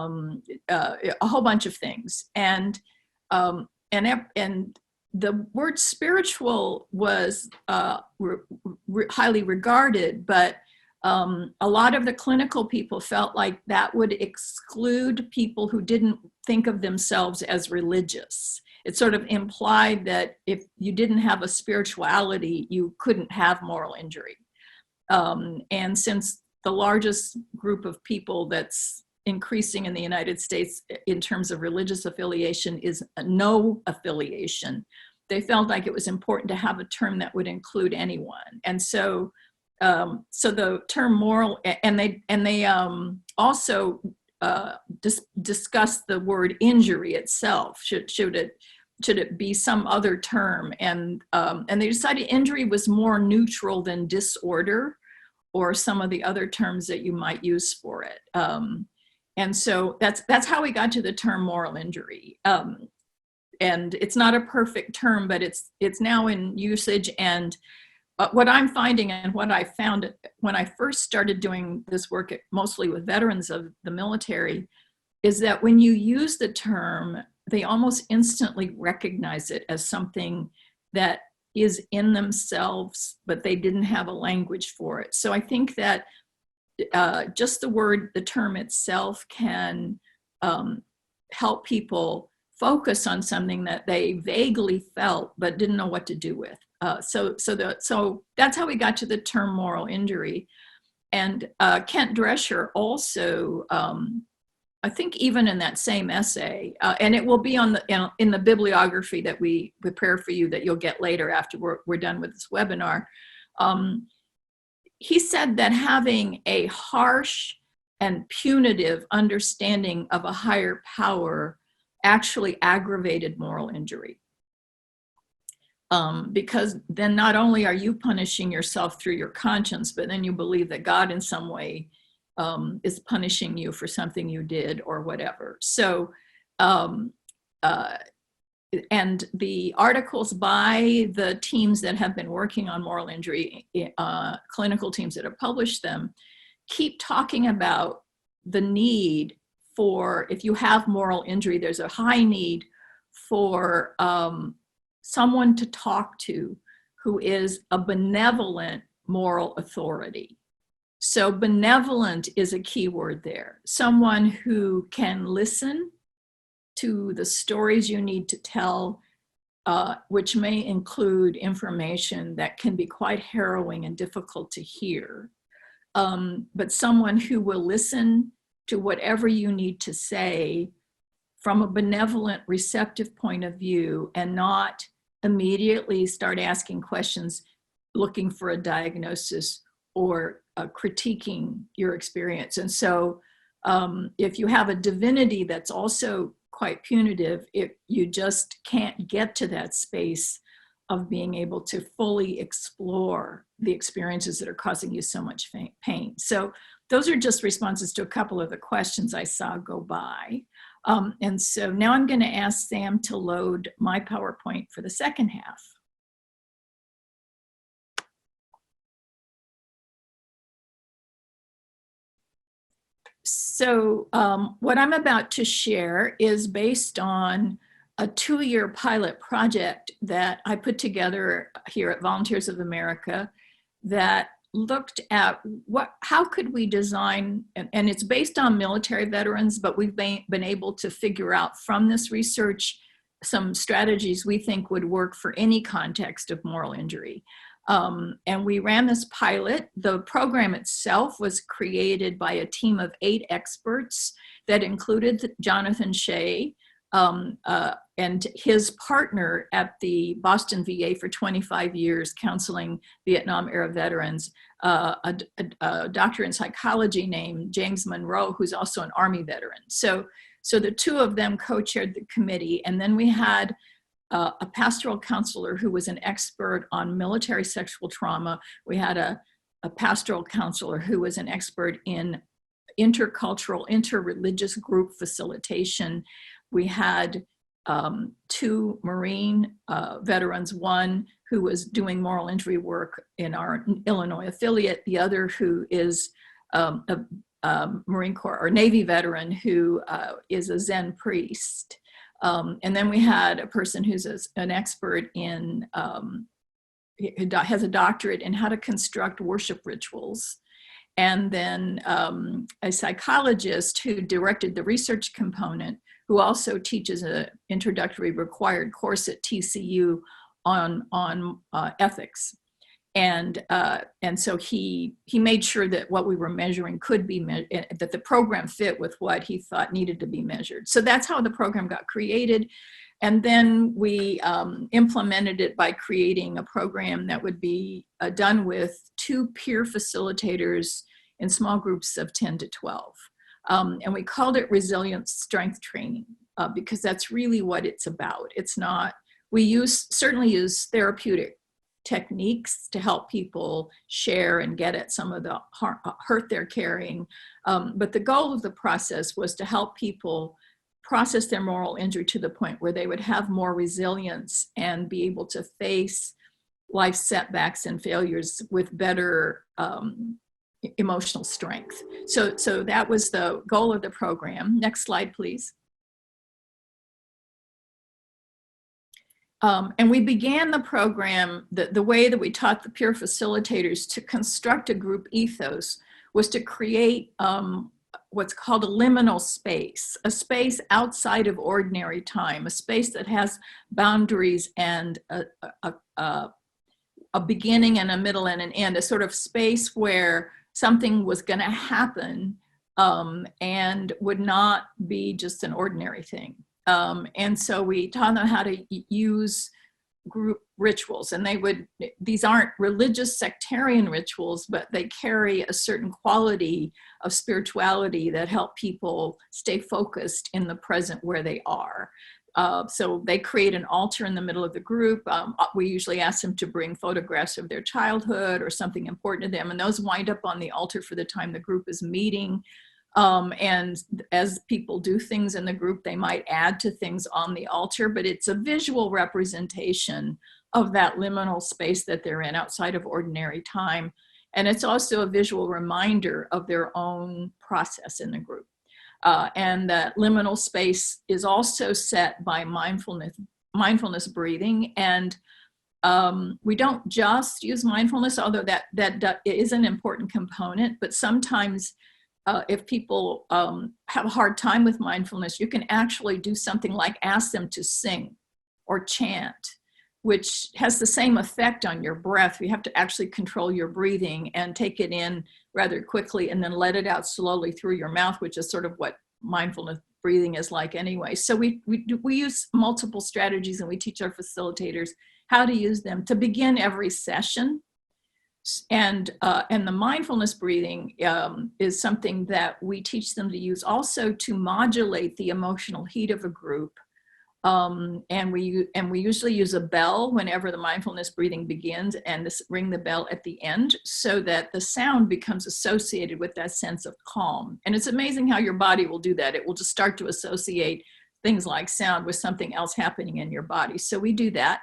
whole bunch of things. And the word spiritual was highly regarded, but a lot of the clinical people felt like that would exclude people who didn't think of themselves as religious. It sort of implied that if you didn't have a spirituality, you couldn't have moral injury. And since the largest group of people that's increasing in the United States in terms of religious affiliation is no affiliation, they felt like it was important to have a term that would include anyone. And so the term moral, and they also discussed the word injury itself. Should it be some other term? And they decided injury was more neutral than disorder or some of the other terms that you might use for it. And so that's how we got to the term moral injury. And it's not a perfect term, but it's now in usage. And what I'm finding, and what I found when I first started doing this work, mostly with veterans of the military, is that when you use the term, they almost instantly recognize it as something that is in themselves, but they didn't have a language for it. So I think that just the term itself can help people focus on something that they vaguely felt but didn't know what to do with. So that's how we got to the term moral injury. And Kent Drescher also, I think even in that same essay, and it will be in the bibliography that we prepare for you that you'll get later after we're done with this webinar. He said that having a harsh and punitive understanding of a higher power actually aggravated moral injury. Because then not only are you punishing yourself through your conscience, but then you believe that God in some way is punishing you for something you did or whatever. So, and the articles by the teams that have been working on moral injury, clinical teams that have published them, keep talking about the need for, if you have moral injury, there's a high need for someone to talk to who is a benevolent moral authority. So benevolent is a key word there. Someone who can listen to the stories you need to tell, which may include information that can be quite harrowing and difficult to hear. But someone who will listen to whatever you need to say from a benevolent, receptive point of view, and not immediately start asking questions, looking for a diagnosis or critiquing your experience. And so if you have a divinity that's also quite punitive, you just can't get to that space of being able to fully explore the experiences that are causing you so much pain. So those are just responses to a couple of the questions I saw go by. And so now I'm going to ask Sam to load my PowerPoint for the second half. So what I'm about to share is based on a 2-year pilot project that I put together here at Volunteers of America that looked at how could we design, and it's based on military veterans, but we've been able to figure out from this research some strategies we think would work for any context of moral injury. And we ran this pilot. The program itself was created by a team of 8 experts that included Jonathan Shay and his partner at the Boston VA for 25 years, counseling Vietnam-era veterans, a doctor in psychology named James Monroe, who's also an Army veteran. So the two of them co-chaired the committee, and then we had a pastoral counselor who was an expert on military sexual trauma. We had a pastoral counselor who was an expert in intercultural, interreligious group facilitation. We had 2 Marine veterans, one who was doing moral injury work in our Illinois affiliate, the other who is a Marine Corps or Navy veteran who is a Zen priest. And then we had a person who's an expert in, has a doctorate in how to construct worship rituals. And then a psychologist who directed the research component, who also teaches an introductory required course at TCU on ethics. And so he made sure that what we were measuring could be that the program fit with what he thought needed to be measured. So that's how the program got created. And then we implemented it by creating a program that would be done with 2 peer facilitators in small groups of 10 to 12. And we called it Resilience Strength Training because that's really what it's about. It's not, we certainly use therapeutic techniques to help people share and get at some of the hurt they're carrying. But the goal of the process was to help people process their moral injury to the point where they would have more resilience and be able to face life setbacks and failures with better emotional strength. So that was the goal of the program. Next slide, please. And we began the program, the way that we taught the peer facilitators to construct a group ethos was to create what's called a liminal space, a space outside of ordinary time, a space that has boundaries and a beginning and a middle and an end, a sort of space where something was going to happen and would not be just an ordinary thing. And so we taught them how to use group rituals, and these aren't religious sectarian rituals, but they carry a certain quality of spirituality that help people stay focused in the present where they are. So they create an altar in the middle of the group. We usually ask them to bring photographs of their childhood or something important to them, and those wind up on the altar for the time the group is meeting. And as people do things in the group, they might add to things on the altar, but it's a visual representation of that liminal space that they're in outside of ordinary time. And it's also a visual reminder of their own process in the group. And that liminal space is also set by mindfulness breathing. And we don't just use mindfulness, although that is an important component, but sometimes if people have a hard time with mindfulness, you can actually do something like ask them to sing or chant, which has the same effect on your breath. You have to actually control your breathing and take it in rather quickly and then let it out slowly through your mouth, which is sort of what mindfulness breathing is like anyway. So we use multiple strategies, and we teach our facilitators how to use them to begin every session. And the mindfulness breathing is something that we teach them to use also to modulate the emotional heat of a group. And we usually use a bell whenever the mindfulness breathing begins, and ring the bell at the end so that the sound becomes associated with that sense of calm. And it's amazing how your body will do that. It will just start to associate things like sound with something else happening in your body. So we do that.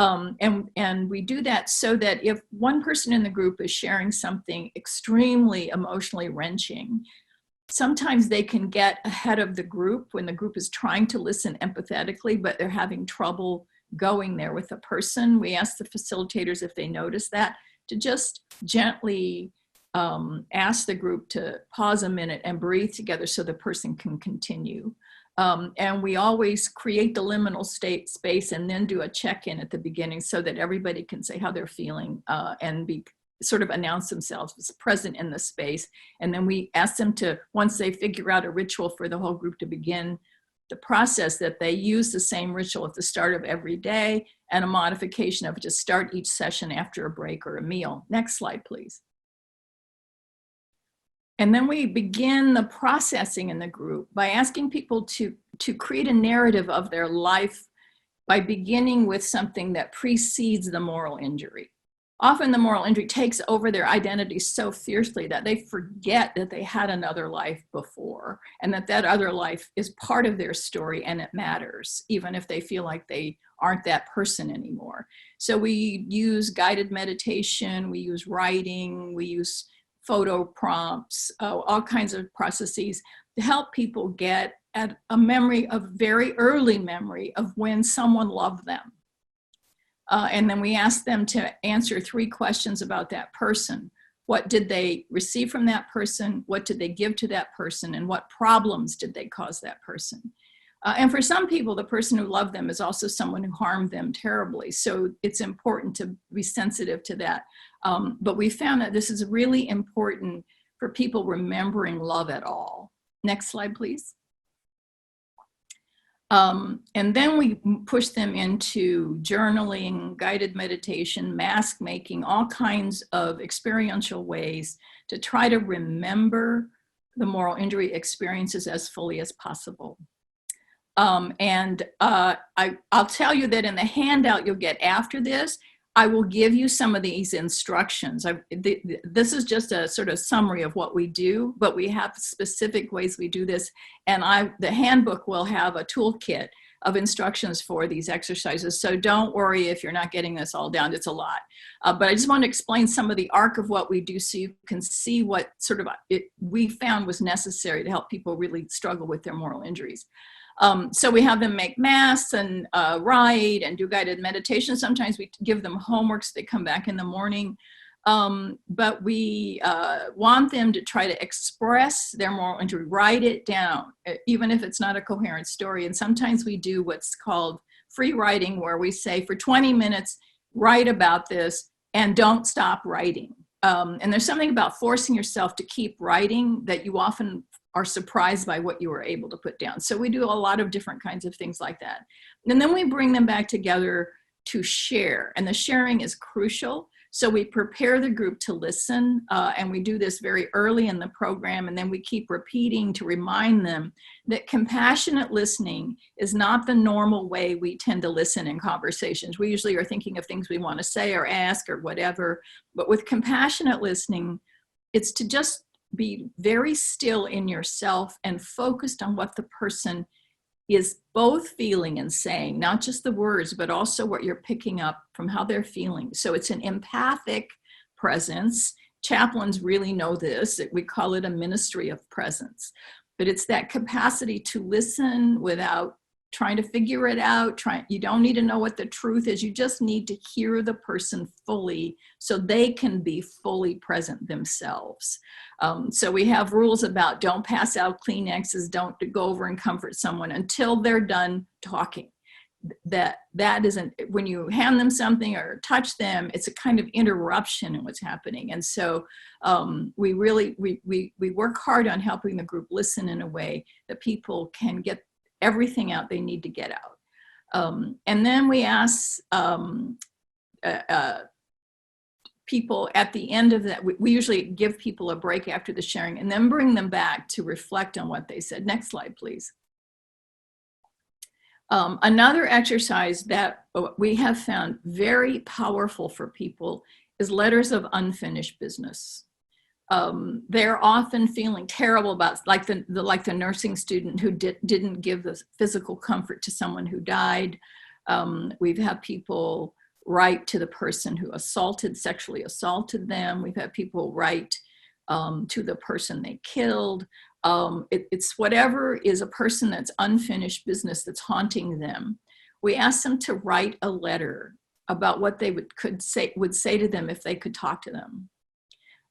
And we do that so that if one person in the group is sharing something extremely emotionally wrenching, sometimes they can get ahead of the group when the group is trying to listen empathetically, but they're having trouble going there with the person. We ask the facilitators, if they notice that, to just gently ask the group to pause a minute and breathe together so the person can continue. And we always create the liminal space and then do a check-in at the beginning so that everybody can say how they're feeling and be sort of announce themselves as present in the space. And then we ask them to, once they figure out a ritual for the whole group to begin the process, that they use the same ritual at the start of every day and a modification of it to start each session after a break or a meal. Next slide, please. And then we begin the processing in the group by asking people to create a narrative of their life by beginning with something that precedes the moral injury. Often the moral injury takes over their identity so fiercely that they forget that they had another life before, and that other life is part of their story and it matters, even if they feel like they aren't that person anymore. So we use guided meditation, we use writing, we use photo prompts, all kinds of processes to help people get at a memory, a very early memory of when someone loved them. And then we ask them to answer 3 questions about that person. What did they receive from that person? What did they give to that person? And what problems did they cause that person? And for some people, the person who loved them is also someone who harmed them terribly. So it's important to be sensitive to that. But we found that this is really important for people remembering love at all. Next slide, please. And then we push them into journaling, guided meditation, mask making, all kinds of experiential ways to try to remember the moral injury experiences as fully as possible. I'll tell you that in the handout you'll get after this, I will give you some of these instructions. This is just a sort of summary of what we do, but we have specific ways we do this. And the handbook will have a toolkit of instructions for these exercises. So don't worry if you're not getting this all down, it's a lot. But I just want to explain some of the arc of what we do so you can see what sort of we found was necessary to help people really struggle with their moral injuries. So we have them make masks and write and do guided meditation. Sometimes we give them homework so they come back in the morning. But we want them to try to express their moral injury, write it down, even if it's not a coherent story. And sometimes we do what's called free writing, where we say for 20 minutes, write about this and don't stop writing. And there's something about forcing yourself to keep writing that you often are surprised by what you were able to put down. So we do a lot of different kinds of things like that. And then we bring them back together to share, and the sharing is crucial. So we prepare the group to listen, and we do this very early in the program, and then we keep repeating to remind them that compassionate listening is not the normal way we tend to listen in conversations. We usually are thinking of things we want to say or ask or whatever, but with compassionate listening, it's to just be very still in yourself and focused on what the person is both feeling and saying, not just the words, but also what you're picking up from how they're feeling. So it's an empathic presence. Chaplains really know this. We call it a ministry of presence. But it's that capacity to listen without trying to figure it out. You don't need to know what the truth is. You just need to hear the person fully so they can be fully present themselves. So we have rules about don't pass out Kleenexes, don't go over and comfort someone until they're done talking. That isn't, when you hand them something or touch them, it's a kind of interruption in what's happening. And so we work hard on helping the group listen in a way that people can get everything out they need to get out. And then we ask people at the end of that, we usually give people a break after the sharing and then bring them back to reflect on what they said. Next slide, please. Another exercise that we have found very powerful for people is letters of unfinished business. They're often feeling terrible about, like the nursing student who didn't give the physical comfort to someone who died. We've had people write to the person who sexually assaulted them. We've had people write to the person they killed. It's whatever is a person that's unfinished business that's haunting them. We ask them to write a letter about what they would say to them if they could talk to them.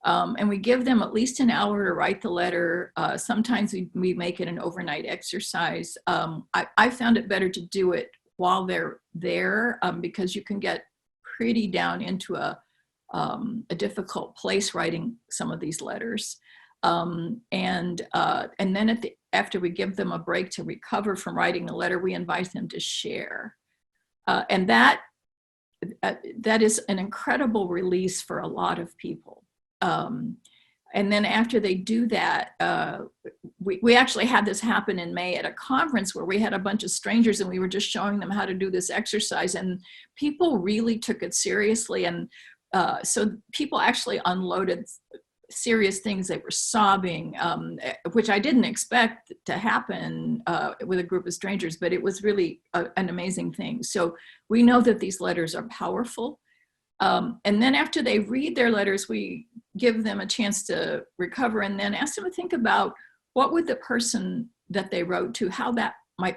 And we give them at least an hour to write the letter. Sometimes we make it an overnight exercise. I found it better to do it while they're there because you can get pretty down into a difficult place writing some of these letters. And then after we give them a break to recover from writing the letter, we invite them to share. And that is an incredible release for a lot of people. And then after they do that, we actually had this happen in May at a conference where we had a bunch of strangers and we were just showing them how to do this exercise, and people really took it seriously. And so people actually unloaded serious things. They were sobbing, which I didn't expect to happen with a group of strangers, but it was really an amazing thing. So we know that these letters are powerful. And then after they read their letters, we give them a chance to recover and then ask them to think about what would the person that they wrote to, how that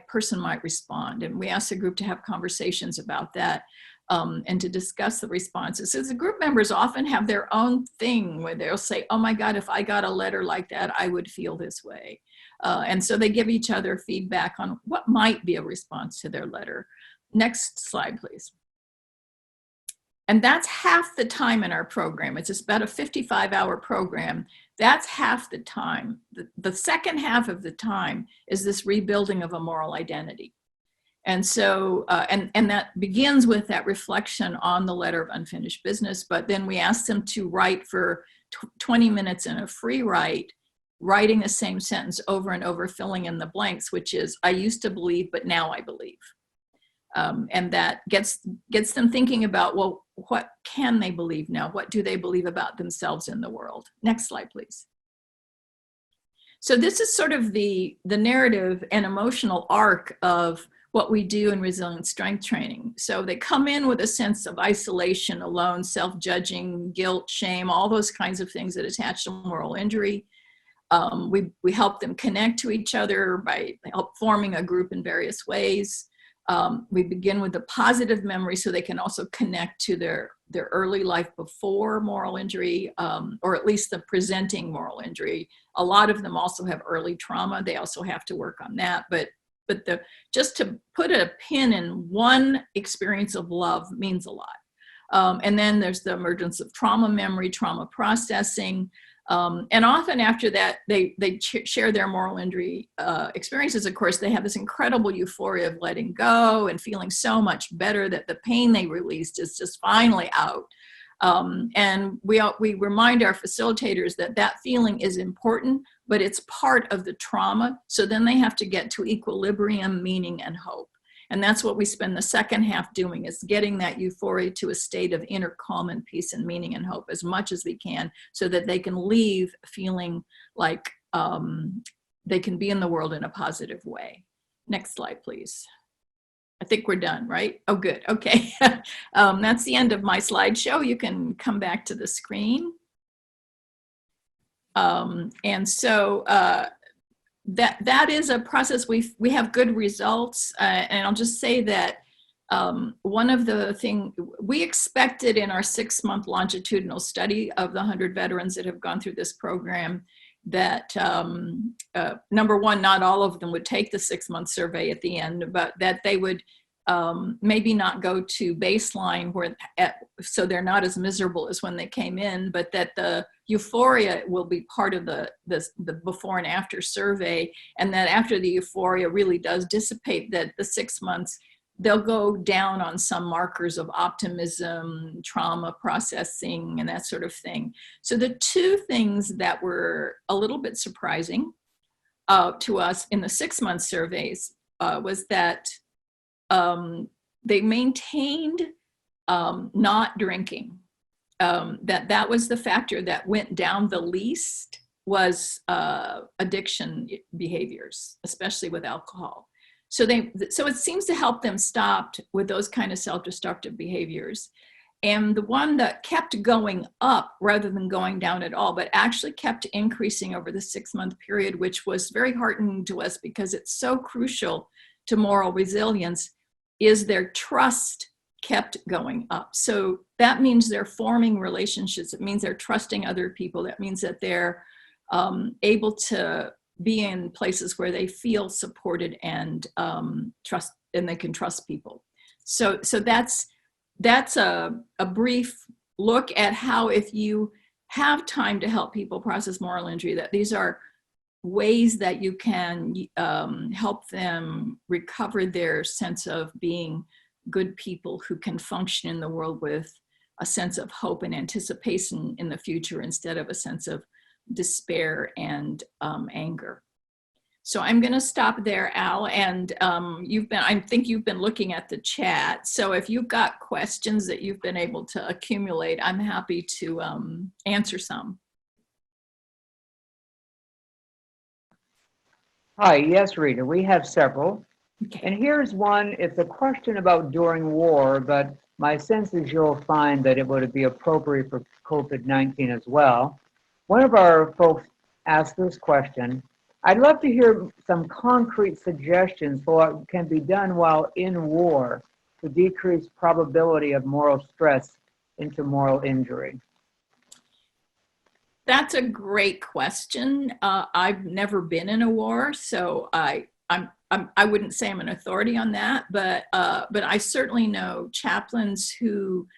person might respond. And we ask the group to have conversations about that and to discuss the responses. So the group members often have their own thing where they'll say, oh my God, if I got a letter like that, I would feel this way. And so they give each other feedback on what might be a response to their letter. Next slide, please. And that's half the time in our program. It's just about a 55-hour program. That's half the time. The second half of the time is this rebuilding of a moral identity. And so, and that begins with that reflection on the letter of unfinished business, but then we ask them to write for 20 minutes in a free write, writing the same sentence over and over, filling in the blanks, which is, I used to believe, but now I believe. And that gets them thinking about, well, what can they believe now? What do they believe about themselves in the world? Next slide, please. So this is sort of the narrative and emotional arc of what we do in resilient strength training. So they come in with a sense of isolation, alone, self-judging, guilt, shame, all those kinds of things that attach to moral injury. We help them connect to each other by forming a group in various ways. We begin with the positive memory so they can also connect to their early life before moral injury, or at least the presenting moral injury. A lot of them also have early trauma. They also have to work on that. But just to put a pin in one experience of love means a lot. And then there's the emergence of trauma memory, trauma processing. And often after that, they share their moral injury experiences. Of course, they have this incredible euphoria of letting go and feeling so much better that the pain they released is just finally out. And we remind our facilitators that that feeling is important, but it's part of the trauma. So then they have to get to equilibrium, meaning, and hope. And that's what we spend the second half doing, is getting that euphoria to a state of inner calm and peace and meaning and hope as much as we can, so that they can leave feeling like they can be in the world in a positive way. Next slide, please. I think we're done, right? Oh, good. Okay. That's the end of my slideshow. You can come back to the screen. And so that is a process. We have good results. And I'll just say that one of the things we expected in our 6-month longitudinal study of the 100 veterans that have gone through this program, that number one, not all of them would take the 6-month survey at the end, but that they would maybe not go to baseline so they're not as miserable as when they came in, but that the euphoria will be part of the before and after survey, and that after the euphoria really does dissipate, that the 6 months they'll go down on some markers of optimism, trauma processing, and that sort of thing. So the two things that were a little bit surprising to us in the 6-month surveys was that they maintained not drinking. That was the factor that went down the least, was addiction behaviors, especially with alcohol. So it seems to help them stop with those kind of self-destructive behaviors. And the one that kept going up rather than going down at all, but actually kept increasing over the 6-month period, which was very heartening to us because it's so crucial to moral resilience, is their trust kept going up. So that means they're forming relationships. It means they're trusting other people. That means that they're able to be in places where they feel supported and trust, and they can trust people. So that's a brief look at how, if you have time to help people process moral injury, that these are ways that you can help them recover their sense of being good people who can function in the world with a sense of hope and anticipation in the future, instead of a sense of despair and anger. So I'm going to stop there, Al, and I think you've been looking at the chat. So if you've got questions that you've been able to accumulate, I'm happy to answer some. Hi, yes, Rita, we have several. Okay. And here's one. It's a question about during war, but my sense is you'll find that it would be appropriate for COVID-19 as well. One of our folks asked this question: I'd love to hear some concrete suggestions for what can be done while in war to decrease probability of moral stress into moral injury. That's a great question. I've never been in a war, so I wouldn't say I'm an authority on that, but I certainly know chaplains who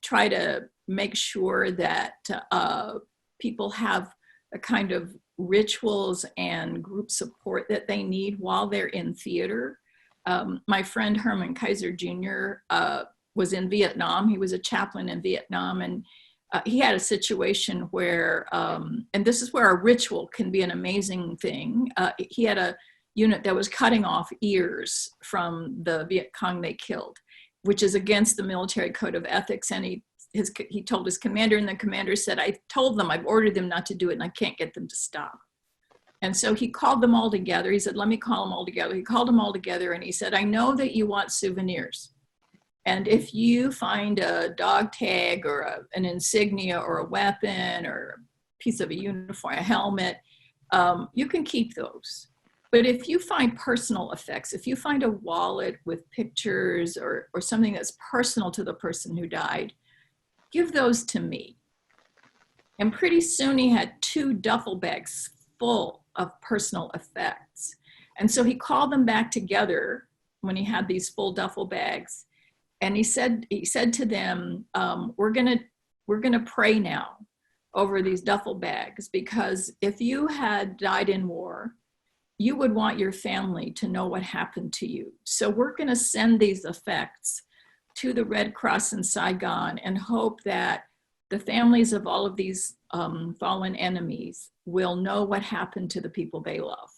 try to make sure that people have a kind of rituals and group support that they need while they're in theater. My friend Herman Kaiser Jr. Was in Vietnam. He was a chaplain in Vietnam, and he had a situation where, and this is where a ritual can be an amazing thing. He had a unit that was cutting off ears from the Viet Cong they killed, which is against the military code of ethics. And he told his commander, and the commander said, I've ordered them not to do it, and I can't get them to stop. And so he called them all together. He said, let me call them all together. He called them all together, and he said, I know that you want souvenirs. And if you find a dog tag or an insignia or a weapon or a piece of a uniform, a helmet, you can keep those. But if you find personal effects, if you find a wallet with pictures or something that's personal to the person who died, give those to me. And pretty soon he had 2 duffel bags full of personal effects. And so he called them back together when he had these full duffel bags. And he said to them, we're gonna pray now. over these duffel bags, because if you had died in war, you would want your family to know what happened to you. So we're going to send these effects to the Red Cross in Saigon and hope that the families of all of these fallen enemies will know what happened to the people they love.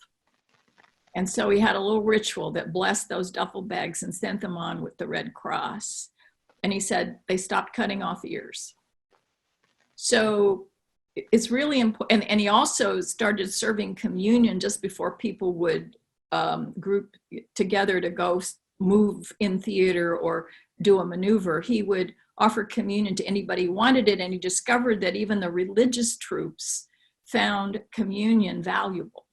And so we had a little ritual that blessed those duffel bags and sent them on with the Red Cross. And he said they stopped cutting off ears. So it's really important. And he also started serving communion just before people would group together to go move in theater or do a maneuver. He would offer communion to anybody who wanted it. And he discovered that even the religious troops found communion valuable.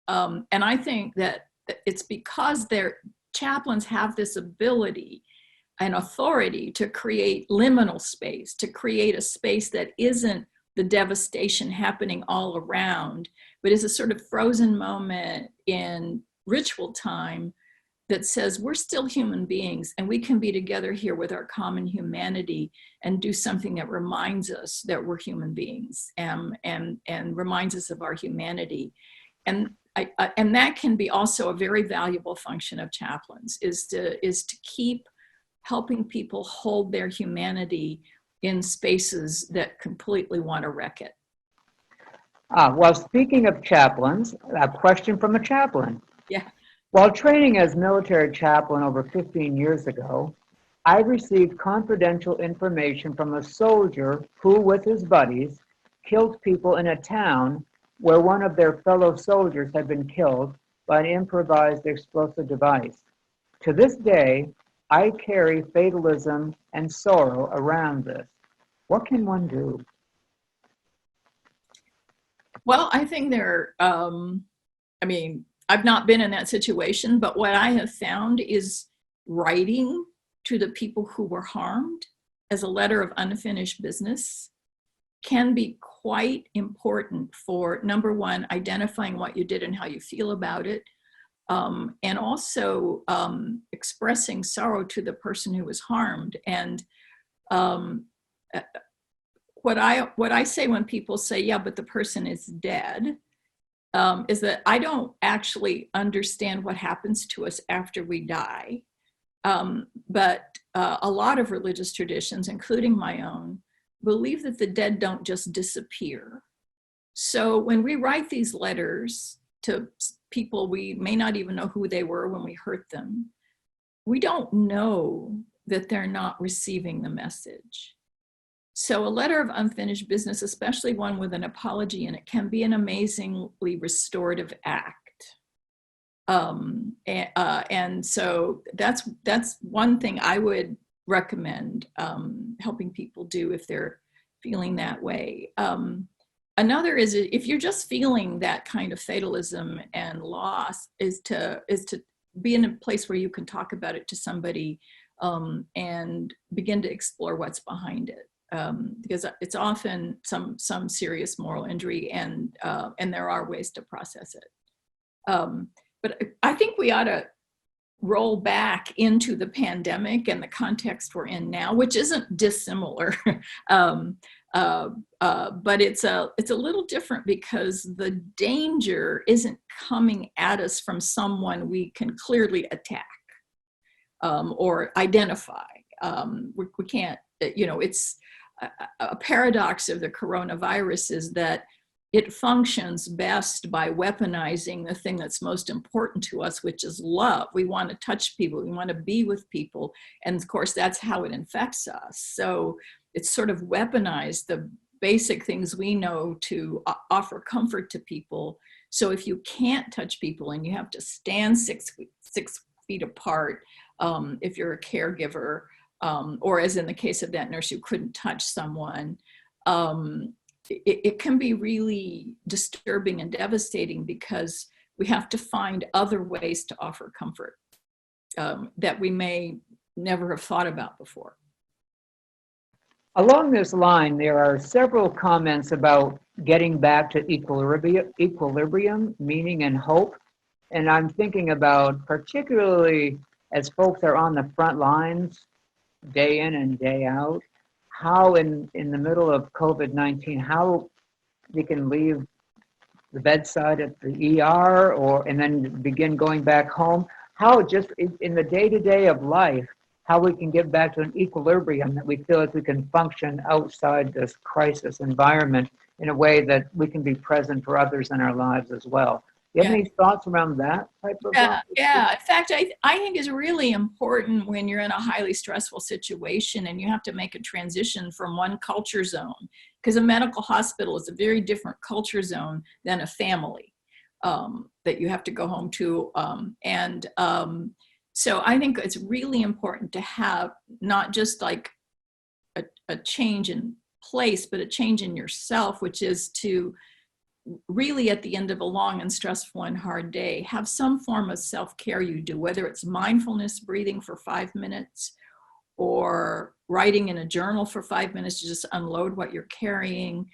And I think that it's because their chaplains have this ability and authority to create liminal space, to create a space that isn't the devastation happening all around, but is a sort of frozen moment in ritual time that says we're still human beings and we can be together here with our common humanity and do something that reminds us that we're human beings and reminds us of our humanity. And that can be also a very valuable function of chaplains, is to keep helping people hold their humanity in spaces that completely want to wreck it. Well, speaking of chaplains, a question from a chaplain. Yeah. While training as military chaplain over 15 years ago, I received confidential information from a soldier who, with his buddies, killed people in a town where one of their fellow soldiers had been killed by an improvised explosive device. To this day, I carry fatalism and sorrow around this. What can one do? Well, I think I've not been in that situation, but what I have found is writing to the people who were harmed as a letter of unfinished business can be quite important for, number one, identifying what you did and how you feel about it, and also expressing sorrow to the person who was harmed. And what I say when people say, yeah, but the person is dead, is that I don't actually understand what happens to us after we die. But a lot of religious traditions, including my own, believe that the dead don't just disappear. So when we write these letters to people, we may not even know who they were when we hurt them. We don't know that they're not receiving the message. So a letter of unfinished business, especially one with an apology in it, can be an amazingly restorative act. And so that's one thing I would recommend helping people do if they're feeling that way. Another is, if you're just feeling that kind of fatalism and loss, is to be in a place where you can talk about it to somebody and begin to explore what's behind it. Because it's often some serious moral injury, and there are ways to process it. But I think we ought to roll back into the pandemic and the context we're in now, which isn't dissimilar, but it's a little different because the danger isn't coming at us from someone we can clearly attack or identify. We can't, it's a paradox of the coronavirus is that it functions best by weaponizing the thing that's most important to us, which is love. We want to touch people. We want to be with people. And of course, that's how it infects us. So it's sort of weaponized the basic things we know to offer comfort to people. So if you can't touch people and you have to stand 6 feet apart, if you're a caregiver, or as in the case of that nurse who couldn't touch someone, it can be really disturbing and devastating because we have to find other ways to offer comfort that we may never have thought about before. Along this line, there are several comments about getting back to equilibrium, meaning, and hope. And I'm thinking about, particularly as folks are on the front lines, day in and day out, how in the middle of COVID-19, how you can leave the bedside at the ER and then begin going back home. How just in the day-to-day of life, how we can get back to an equilibrium that we feel like we can function outside this crisis environment in a way that we can be present for others in our lives as well. Do you have any thoughts around that type of? Yeah. In fact, I think it's really important when you're in a highly stressful situation and you have to make a transition from one culture zone, because a medical hospital is a very different culture zone than a family that you have to go home to. So I think it's really important to have not just like a change in place, but a change in yourself, which is to really at the end of a long and stressful and hard day, have some form of self-care you do, whether it's mindfulness breathing for 5 minutes or writing in a journal for 5 minutes to just unload what you're carrying,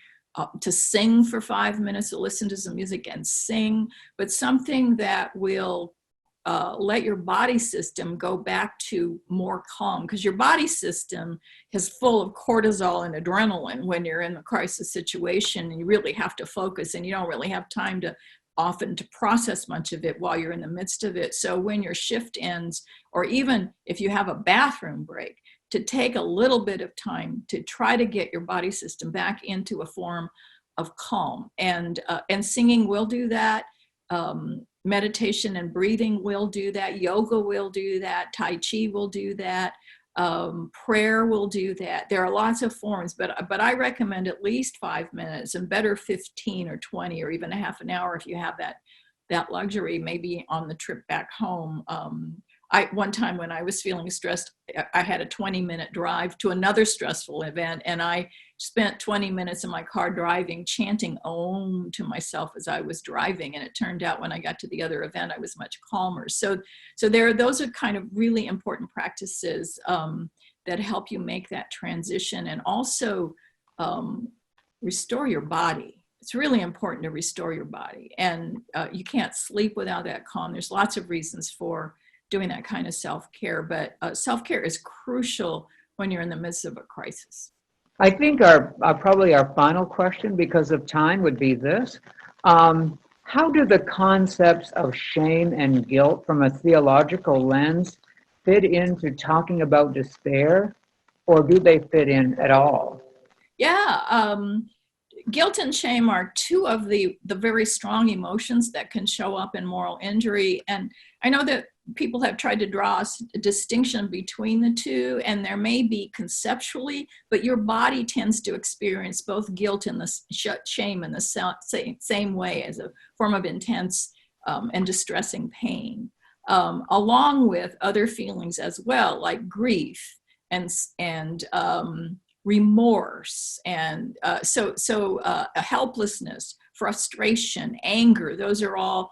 to sing for 5 minutes, to listen to some music and sing, but something that will let your body system go back to more calm, because your body system is full of cortisol and adrenaline when you're in a crisis situation, and you really have to focus, and you don't really have time to process much of it while you're in the midst of it. So when your shift ends, or even if you have a bathroom break, to take a little bit of time to try to get your body system back into a form of calm, and singing will do that. Meditation and breathing will do that. Yoga will do that. Tai Chi will do that. Prayer will do that. There are lots of forms, but I recommend at least 5 minutes, and better 15 or 20 or even a half an hour if you have that luxury, maybe on the trip back home. One time when I was feeling stressed, I had a 20-minute drive to another stressful event, and I spent 20 minutes in my car driving, chanting Om to myself as I was driving. And it turned out when I got to the other event, I was much calmer. So those are kind of really important practices that help you make that transition, and also restore your body. It's really important to restore your body, and you can't sleep without that calm. There's lots of reasons for doing that kind of self-care, but self-care is crucial when you're in the midst of a crisis. I think probably our final question, because of time, would be this. How do the concepts of shame and guilt from a theological lens fit into talking about despair, or do they fit in at all? Yeah, guilt and shame are two of the very strong emotions that can show up in moral injury. And I know that people have tried to draw a distinction between the two, and there may be conceptually, but your body tends to experience both guilt and the shame in the same way, as a form of intense and distressing pain, along with other feelings as well, like grief and remorse, and helplessness, frustration, anger. Those are all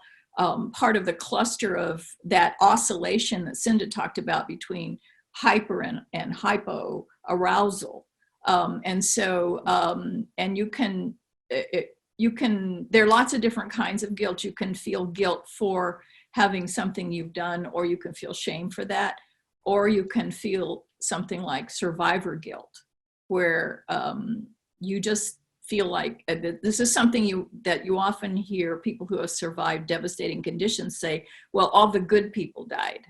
part of the cluster of that oscillation that Cynda talked about between hyper and hypo arousal. And there are lots of different kinds of guilt. You can feel guilt for having something you've done, or you can feel shame for that, or you can feel something like survivor guilt, where you just feel like this is something that you often hear people who have survived devastating conditions say, well, all the good people died.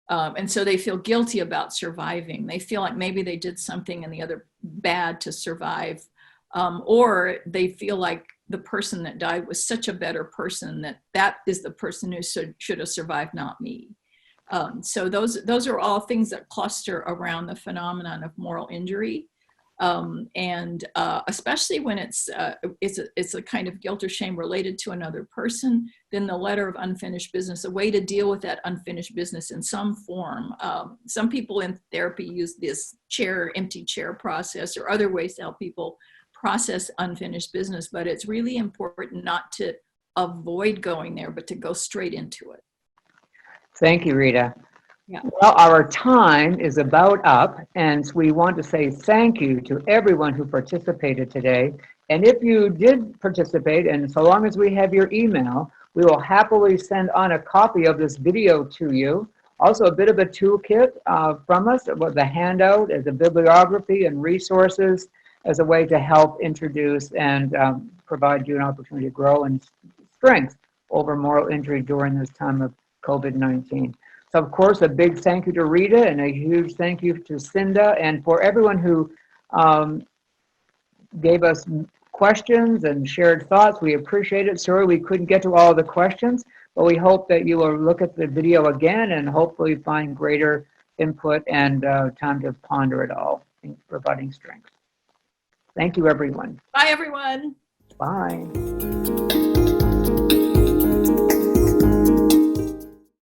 And so they feel guilty about surviving. They feel like maybe they did something in the other bad to survive. Or they feel like the person that died was such a better person that is the person who should have survived, not me. So those are all things that cluster around the phenomenon of moral injury. Especially when it's a kind of guilt or shame related to another person, then the letter of unfinished business, a way to deal with that unfinished business in some form. Some people in therapy use this empty chair process, or other ways to help people process unfinished business, but it's really important not to avoid going there, but to go straight into it. Thank you, Rita. Yeah. Well, our time is about up, and we want to say thank you to everyone who participated today. And if you did participate, and so long as we have your email, we will happily send on a copy of this video to you. Also, a bit of a toolkit from us, with the handout as a bibliography and resources, as a way to help introduce and provide you an opportunity to grow in strength over moral injury during this time of COVID-19. So, of course, a big thank you to Rita and a huge thank you to Cynda, and for everyone who gave us questions and shared thoughts. We appreciate it. Sorry we couldn't get to all the questions, but we hope that you will look at the video again and hopefully find greater input and time to ponder it all in providing strength. Thank you, everyone. Bye, everyone. Bye.